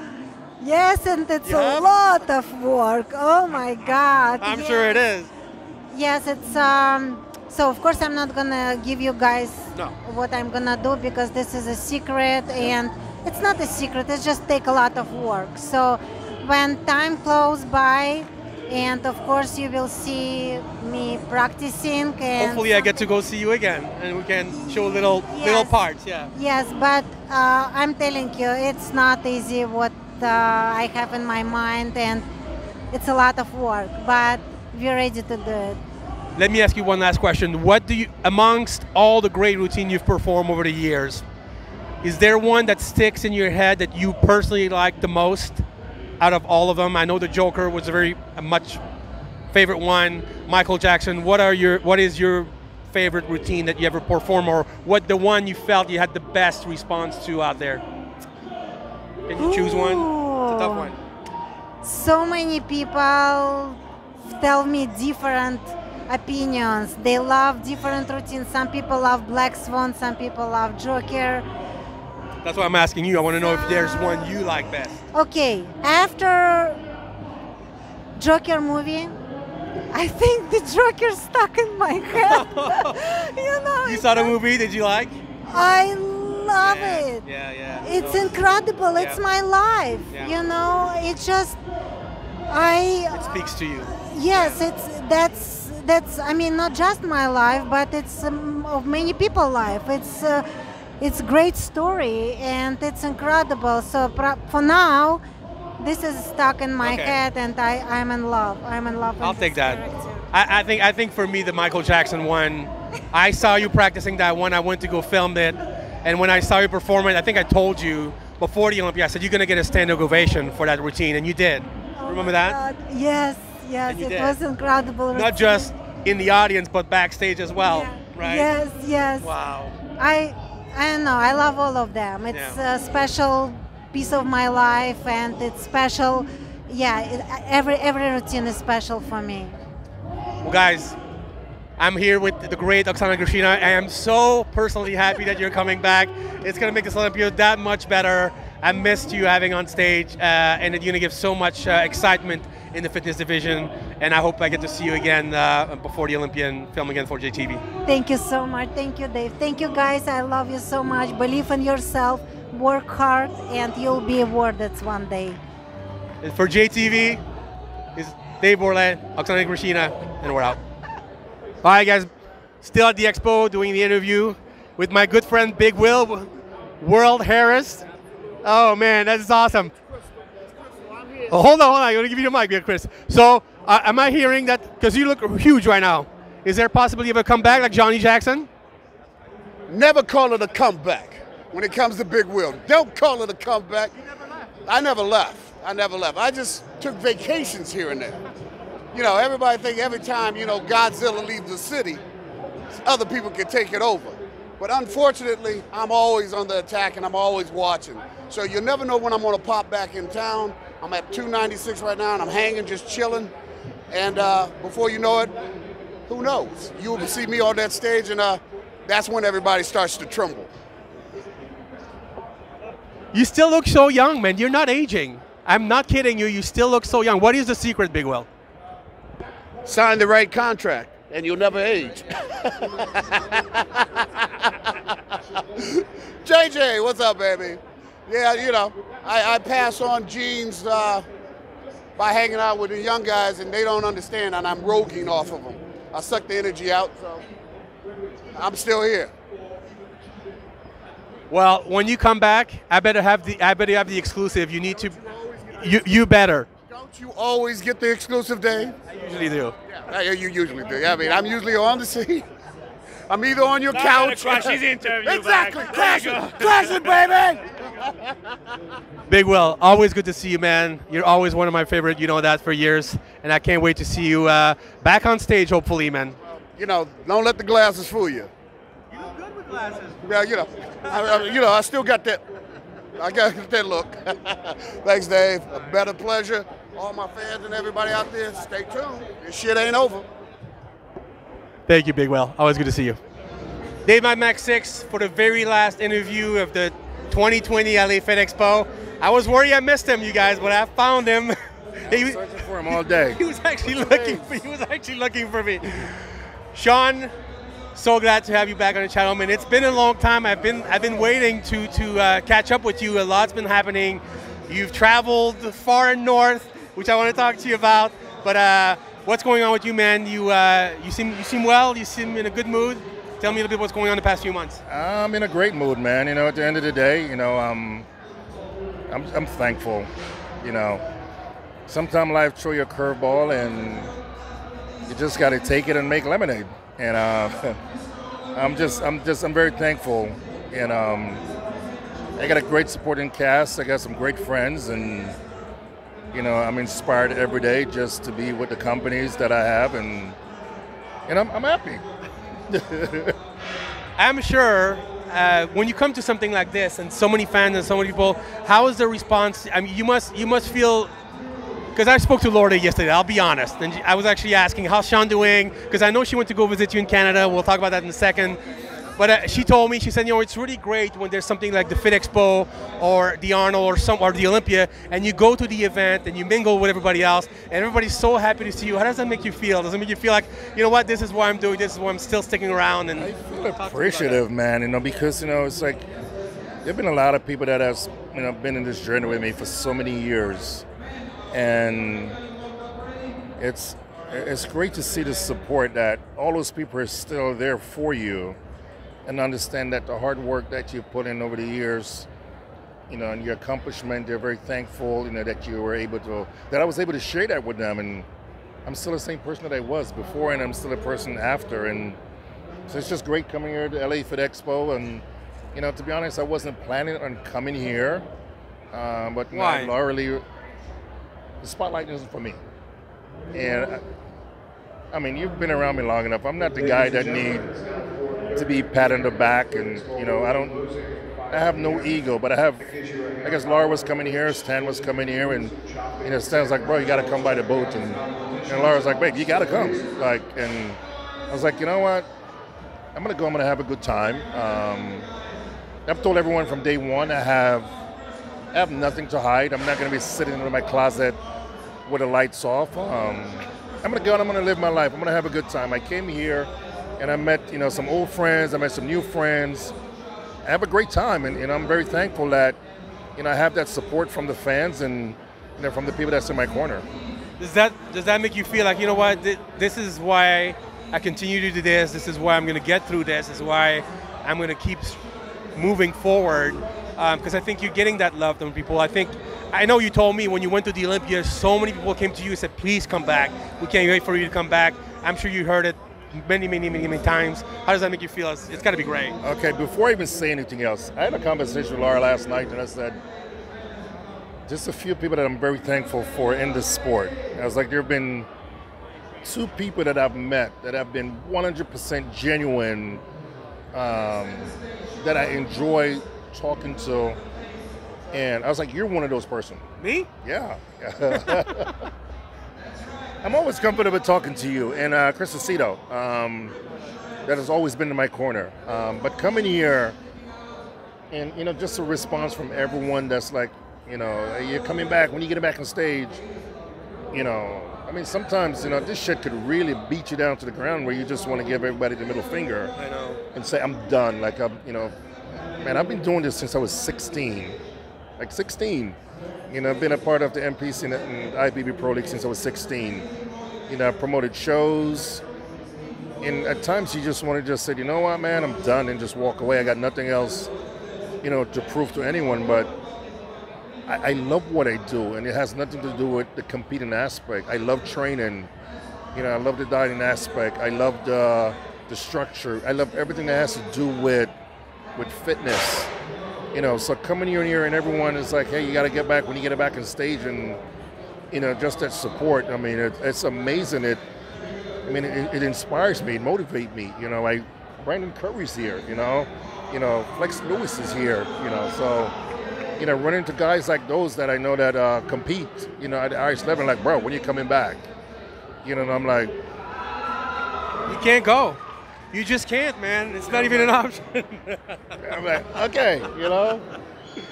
Yes, and it's a lot of work. Oh my God. I'm sure it is. Yes, it's so of course I'm not gonna give you guys what I'm gonna do, because this is a secret, and it's not a secret, it's just take a lot of work. So when time goes by, and of course you will see me practicing, and hopefully I get to go see you again and we can show little parts. Yes, but I'm telling you, it's not easy what I have in my mind, and it's a lot of work, but we're ready to do it. Let me ask you one last question. What do you, amongst all the great routine you've performed over the years, is there one that sticks in your head that you personally like the most out of all of them? I know the Joker was a much favorite one. Michael Jackson, what is your favorite routine that you ever performed, or what the one you felt you had the best response to out there? Can you choose one? It's a tough one. So many people tell me different opinions. They love different routines. Some people love Black Swan, some people love Joker. That's why I'm asking you. I want to know if there's one you like best. Okay, after Joker movie, I think the Joker stuck in my head. You saw the movie, did you like? I love it. Yeah. It's incredible. It's my life. Yeah. You know, it's just, it speaks to you. Yes, that's. I mean, not just my life, but it's of many people's life. It's a great story, and it's incredible. So for now, this is stuck in my head, and I'm in love. I'm in love with I'll take that. I think for me, the Michael Jackson one, I saw you practicing that one. I went to go film it, and when I saw you perform it, I think I told you before the Olympia, I said, you're going to get a standing ovation for that routine, and you did. Remember that? God. Yes, it was incredible. Not just in the audience, but backstage as well, right? Yes. Wow. I don't know. I love all of them. It's a special piece of my life, and it's special. Yeah, every routine is special for me. Well, guys, I'm here with the great Oksana Grishina. I am so personally happy that you're coming back. It's going to make this Olympia that much better. I missed you having on stage, and you're going to give so much excitement in the fitness division, and I hope I get to see you again before the Olympia and film again for Jaytv. Thank you so much. Thank you, Dave. Thank you, guys. I love you so much. Believe in yourself, work hard, and you'll be awarded one day. And for Jaytv, is Dave Borlet, Oksana Grishina, and we're out. All right, guys, still at the expo doing the interview with my good friend Big Will, World Harris. Oh man, that's awesome. Oh, hold on, I'm gonna give you the mic here, Chris. So, am I hearing that, because you look huge right now, is there a possibility of a comeback like Johnny Jackson? Never call it a comeback when it comes to Big Will. Don't call it a comeback. I never left. I just took vacations here and there. You know, everybody think every time, Godzilla leaves the city, other people can take it over. But unfortunately, I'm always on the attack and I'm always watching. So you never know when I'm gonna pop back in town. I'm at 296 right now and I'm hanging, just chilling. And before you know it, who knows? You will see me on that stage, and that's when everybody starts to tremble. You still look so young, man. You're not aging. I'm not kidding you. You still look so young. What is the secret, Big Will? Sign the right contract, and you'll never age. JJ, what's up, baby? Yeah, I pass on genes by hanging out with the young guys, and they don't understand, and I'm roguing off of them. I sucked the energy out, so I'm still here. Well, when you come back, I better have the exclusive. You need to, you better. Don't you always get the exclusive, Dave? I usually do. Yeah, you usually do. I mean, I'm usually on the scene. I'm either on your couch. She's interview. Exactly. Crash it, baby. Big Will, always good to see you, man. You're always one of my favorite. You know that for years, and I can't wait to see you back on stage, hopefully, man. You know, don't let the glasses fool you. You look good with glasses. Well, you know, I still got that. I got that look. Thanks, Dave. A better pleasure. All my fans and everybody out there, stay tuned. This shit ain't over. Thank you, Big Will. Always good to see you. Dave at Max 6 for the very last interview of the 2020 LA Fit Expo. I was worried I missed him, you guys, but I found him. He was searching for him all day. He was actually looking for me. Sean, so glad to have you back on the channel, man. It's been a long time. I've been waiting to catch up with you. A lot's been happening. You've traveled far and north, which I want to talk to you about. But what's going on with you, man? You seem well. You seem in a good mood. Tell me a little bit what's going on the past few months. I'm in a great mood, man. You know, at the end of the day, you know, I'm thankful. You know, sometimes life throw you a curveball, and you just got to take it and make lemonade. And I'm very thankful. And I got a great supporting cast. I got some great friends, and you know, I'm inspired every day just to be with the companies that I have, and I'm happy. I'm sure when you come to something like this and so many fans and so many people, how is the response? I mean, you must feel, because I spoke to Lorda yesterday, I'll be honest, and I was actually asking, how's Sean doing? Because I know she went to go visit you in Canada. We'll talk about that in a second. But she told me, she said, you know, it's really great when there's something like the Fit Expo or the Arnold or the Olympia, and you go to the event and you mingle with everybody else, and everybody's so happy to see you. How does that make you feel? Does it make you feel like, you know what, this is why I'm doing this, is why I'm still sticking around? And I feel appreciative, man, you know, because, you know, it's like, there've been a lot of people that have, you know, been in this journey with me for so many years, and it's great to see the support that all those people are still there for you, and understand that the hard work that you put in over the years, you know, and your accomplishment, they're very thankful, you know, that you were able to, that I was able to share that with them. And I'm still the same person that I was before, and I'm still a person after. And so it's just great coming here to LA Fit Expo. And, you know, to be honest, I wasn't planning on coming here. But you know, Laura, really, the spotlight isn't for me. And I mean, you've been around me long enough. I'm not the guy that needs to be patted on the back, and you know, I have no ego, but I guess Laura was coming here, Stan was coming here, and you know, Stan's like, bro, you got to come by the boat, and Laura's like, babe, you got to come, like, and I was like, you know what, I'm gonna go, I'm gonna have a good time. I've told everyone from day one, I have nothing to hide. I'm not gonna be sitting in my closet with the lights off. I'm gonna go and I'm gonna live my life. I'm gonna have a good time. I came here and I met, you know, some old friends. I met some new friends. I have a great time, and I'm very thankful that, you know, I have that support from the fans and, you know, from the people that's in my corner. Does that make you feel like, you know what, this is why I continue to do this. This is why I'm going to get through this. This is why I'm going to keep moving forward. Because I think you're getting that love from people. I know you told me when you went to the Olympia, so many people came to you and said, please come back. We can't wait for you to come back. I'm sure you heard it many times. How does that make you feel? It's got to be great. Okay, before I even say anything else, I had a conversation with Laura last night, and I said, just a few people that I'm very thankful for in this sport. I was like, there have been 2 people that I've met that have been 100% genuine, that I enjoy talking to, and I was like, you're one of those persons. Me? Yeah. I'm always comfortable talking to you, and Chris Aceto, that has always been in my corner. But coming here, and you know, just a response from everyone that's like, you know, you're coming back. When you get back on stage, you know, I mean, sometimes, you know, this shit could really beat you down to the ground where you just want to give everybody the middle finger. I know. And say, I'm done. Like, you know, man, I've been doing this since I was 16. Like 16. You know, I've been a part of the MPC and IBB Pro League since I was 16. You know, I've promoted shows. And at times you just want to just say, you know what, man, I'm done, and just walk away. I got nothing else, you know, to prove to anyone. But I love what I do, and it has nothing to do with the competing aspect. I love training. You know, I love the dieting aspect. I love the structure. I love everything that has to do with fitness. You know, so coming here and everyone is like, hey, you got to get back when you get back on stage, and you know, just that support. I mean, it's amazing. It inspires me, it motivates me. You know, Brandon Curry's here. You know, Flex Lewis is here. You know, so you know, running into guys like those that I know that compete. You know, at the highest level, like, bro, when are you coming back? You know, and I'm like, you can't go. You just can't, man. It's not even an option. I'm like, okay,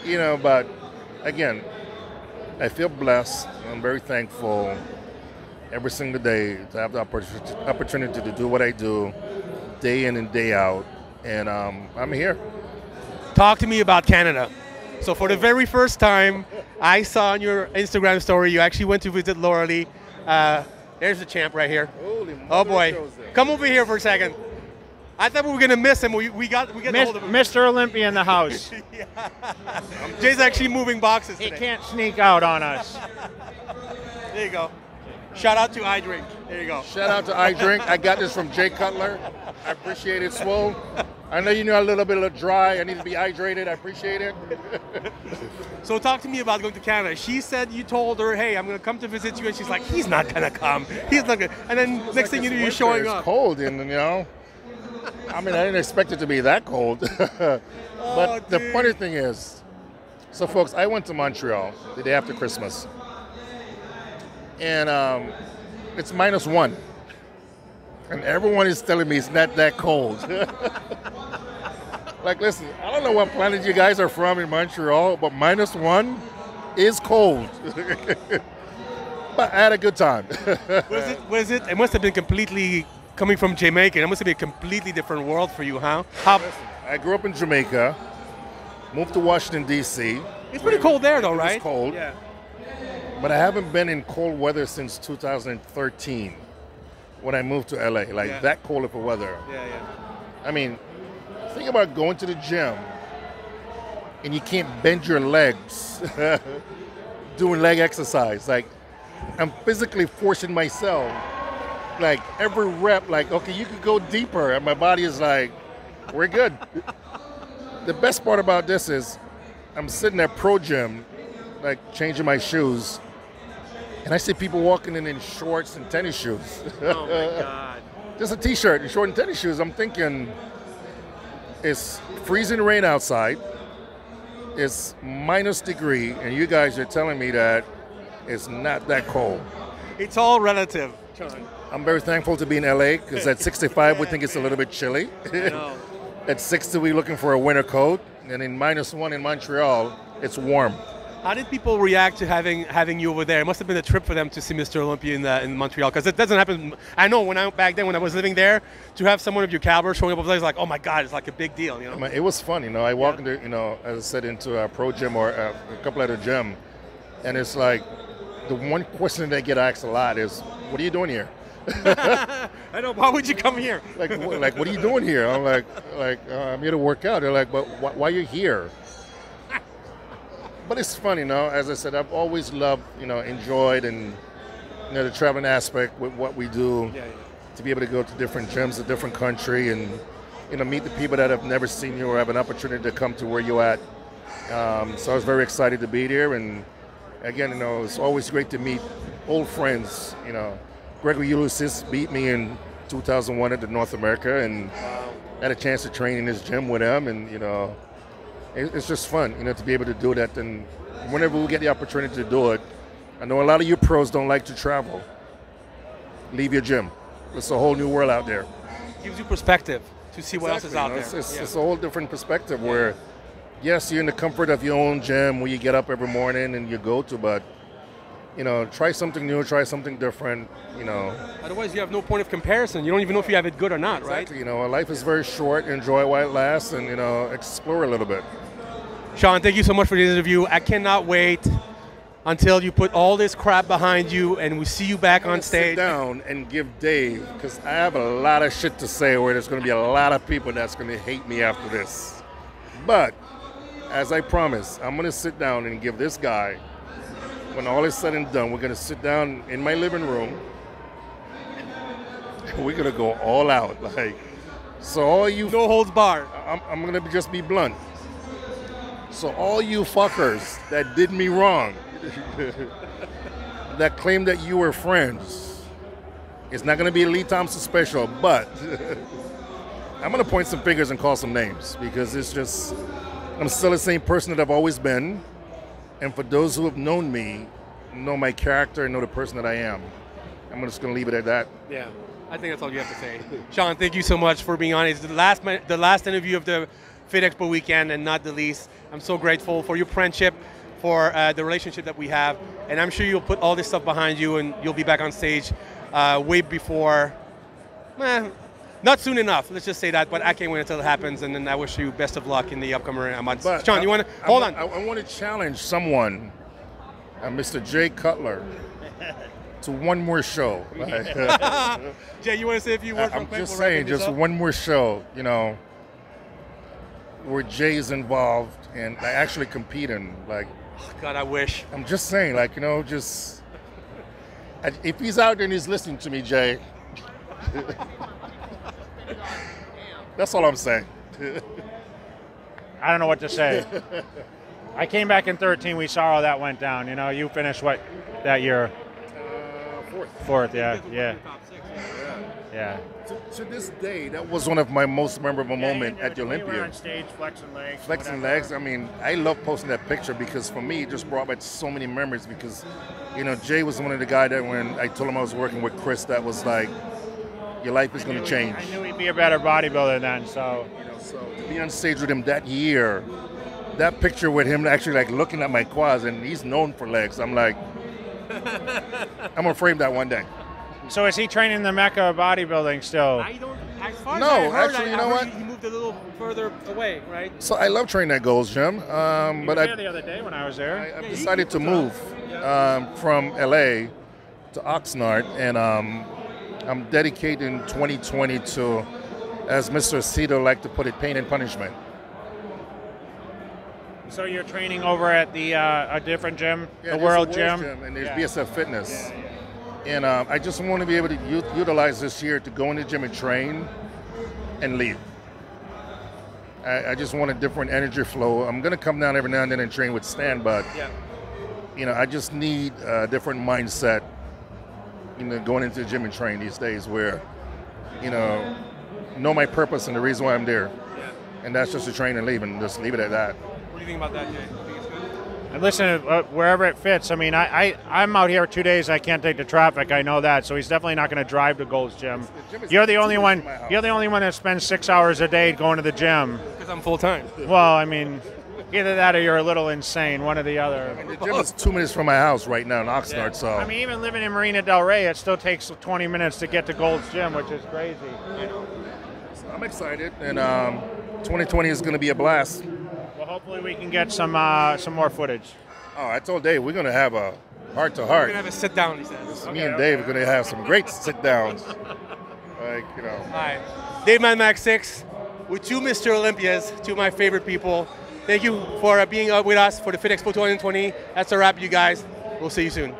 you know, but again, I feel blessed. I'm very thankful every single day to have the opportunity to do what I do day in and day out, and I'm here. Talk to me about Canada. So for the very first time, I saw on your Instagram story, you actually went to visit Laura Lee. There's the champ right here. Oh boy, come over here for a second. I thought we were gonna miss him. We got hold of him. Mr. Olympia in the house. Yeah. Jay's actually moving boxes today. He can't sneak out on us. There you go. Shout out to iDrink. There you go. Shout out to iDrink. I got this from Jay Cutler. I appreciate it, Swole. I know you know a little bit of dry. I need to be hydrated. I appreciate it. So talk to me about going to Canada. She said you told her, hey, I'm going to come to visit you. And she's like, he's not going to come. He's not going to. And then next thing you know, you're showing up. It's cold, and you know. I mean, I didn't expect it to be that cold. But the funny thing is, so folks, I went to Montreal the day after Christmas. And it's -1. And everyone is telling me it's not that cold. Like, listen, I don't know what planet you guys are from in Montreal, but -1 is cold. But I had a good time. It must have been completely, coming from Jamaica, it must have been a completely different world for you, huh? I grew up in Jamaica, moved to Washington, D.C. It's pretty cold there, though, right? It's cold. Yeah. But I haven't been in cold weather since 2013 when I moved to LA, like that cold of a weather. Yeah, yeah. I mean, think about going to the gym and you can't bend your legs doing leg exercise. Like, I'm physically forcing myself, like every rep, like, okay, you could go deeper. And my body is like, we're good. The best part about this is I'm sitting at Pro Gym, like changing my shoes, and I see people walking in shorts and tennis shoes. Oh my God. Just a t-shirt and short and tennis shoes. I'm thinking it's freezing rain outside. It's -degree, and you guys are telling me that it's not that cold. It's all relative, John. I'm very thankful to be in LA because at 65 we think it's a little bit chilly. I know. At 60 we're looking for a winter coat, and in -1 in Montreal it's warm. How did people react to having you over there? It must have been a trip for them to see Mr. Olympia in Montreal, because it doesn't happen. I know back then when I was living there, to have someone of your caliber showing up over there is like, oh my God, it's like a big deal, you know. It was fun, you know. I walk into, you know, as I said, into a Pro Gym or a couple other gym, and it's like the one question that I get asked a lot is, "What are you doing here?" I know. Why would you come here? Like, what are you doing here? I'm like, I'm here to work out. They're like, but why are you here? But it's fun, you know. As I said, I've always loved, you know, enjoyed, and you know, the traveling aspect with what we do. Yeah. To be able to go to different gyms, a different country, and you know, meet the people that have never seen you or have an opportunity to come to where you're at. So I was very excited to be there, and again, you know, it's always great to meet old friends. You know, Gregory Ulysses beat me in 2001 at the North America, and had a chance to train in his gym with him, and you know. It's just fun, you know, to be able to do that. And whenever we get the opportunity to do it, I know a lot of you pros don't like to travel. Leave your gym. It's a whole new world out there. Gives you perspective to see what else is out there. It's a whole different perspective where, yes, you're in the comfort of your own gym where you get up every morning and you go to, but, you know, try something new, try something different, you know. Otherwise, you have no point of comparison. You don't even know if you have it good or not, right? Exactly. You know, life is very short. Enjoy while it lasts, and, you know, explore a little bit. Sean, thank you so much for the interview. I cannot wait until you put all this crap behind you and we see you back on stage. Sit down and give Dave, because I have a lot of shit to say where there's going to be a lot of people that's going to hate me after this. But as I promised, I'm going to sit down and give this guy, when all is said and done, we're going to sit down in my living room. We're going to go all out. Like, so all you... No holds barred. I'm going to just be blunt. So all you fuckers that did me wrong, that claim that you were friends, it's not going to be a Lee Thompson special, but I'm going to point some fingers and call some names, because it's just, I'm still the same person that I've always been. And for those who have known me, know my character and know the person that I am. I'm just going to leave it at that. Yeah, I think that's all you have to say. Sean, thank you so much for being on. It's the last interview of the Fit Expo weekend, and not the least. I'm so grateful for your friendship, for the relationship that we have, and I'm sure you'll put all this stuff behind you and you'll be back on stage way before, not soon enough, let's just say that, but I can't wait until it happens, and then I wish you best of luck in the upcoming months. But Sean, you want to, hold on. I want to challenge someone, Mr. Jay Cutler, to one more show. Jay, you want to say a few words? I'm just saying, just one more show, you know, where Jay is involved and I actually compete in, like. God, I wish. I'm just saying, like, you know, just, if he's out there and he's listening to me, Jay, that's all I'm saying. I don't know what to say. I came back in 13. We saw how that went down. You know, you finished what that year? Fourth, yeah. Yeah. To this day, that was one of my most memorable moments at the Olympia. You were on stage flexing legs. Flexing legs. I mean, I love posting that picture because for me, it just brought back so many memories. Because, you know, Jay was one of the guys that when I told him I was working with Chris, that was like, your life is going to change. I knew he'd be a better bodybuilder then, so. You know, so to be on stage with him that year, that picture with him actually like looking at my quads, and he's known for legs. I'm like, I'm gonna frame that one day. So is he training the Mecca of bodybuilding still? I don't. As far No, as I heard, actually, you I know heard what? He moved a little further away, right? So I love training at Gold's Gym, He but was there the other day when I was there. I decided to move from LA to Oxnard, and I'm dedicating 2020 to, as Mr. Cito liked to put it, pain and punishment. So you're training over at the a different gym, Yeah, the World there's a Gym? and there's BSF Fitness. And I just want to be able to utilize this year to go in the gym and train and leave. I just want a different energy flow. I'm going to come down every now and then and train with Stan, but you know, I just need a different mindset, you know, going into the gym and train these days where, you know my purpose and the reason why I'm there. And that's just to train and leave, and just leave it at that. What do you think about that, Jay? Think it's good? And listen, wherever it fits. I mean, I'm out here 2 days. I can't take the traffic. I know that. So he's definitely not going to drive to Gold's Gym. You're the only one. You're the only one that spends 6 hours a day going to the gym. Because I'm full time. Well, I mean, either that or you're a little insane. One or the other. And the gym is 2 minutes from my house right now in Oxnard. So I mean, even living in Marina Del Rey, it still takes 20 minutes to get to Gold's Gym, which is crazy. So I'm excited, and 2020 is going to be a blast. Well, hopefully we can get some more footage. Oh, I told Dave we're going to have a heart-to-heart. We're going to have a sit-down, he says. Me and Dave are going to have some great sit-downs. Like, you know. All right. Dave Mad Max 6 with two Mr. Olympias, two of my favorite people. Thank you for being with us for the Fit Expo 2020. That's a wrap, you guys. We'll see you soon.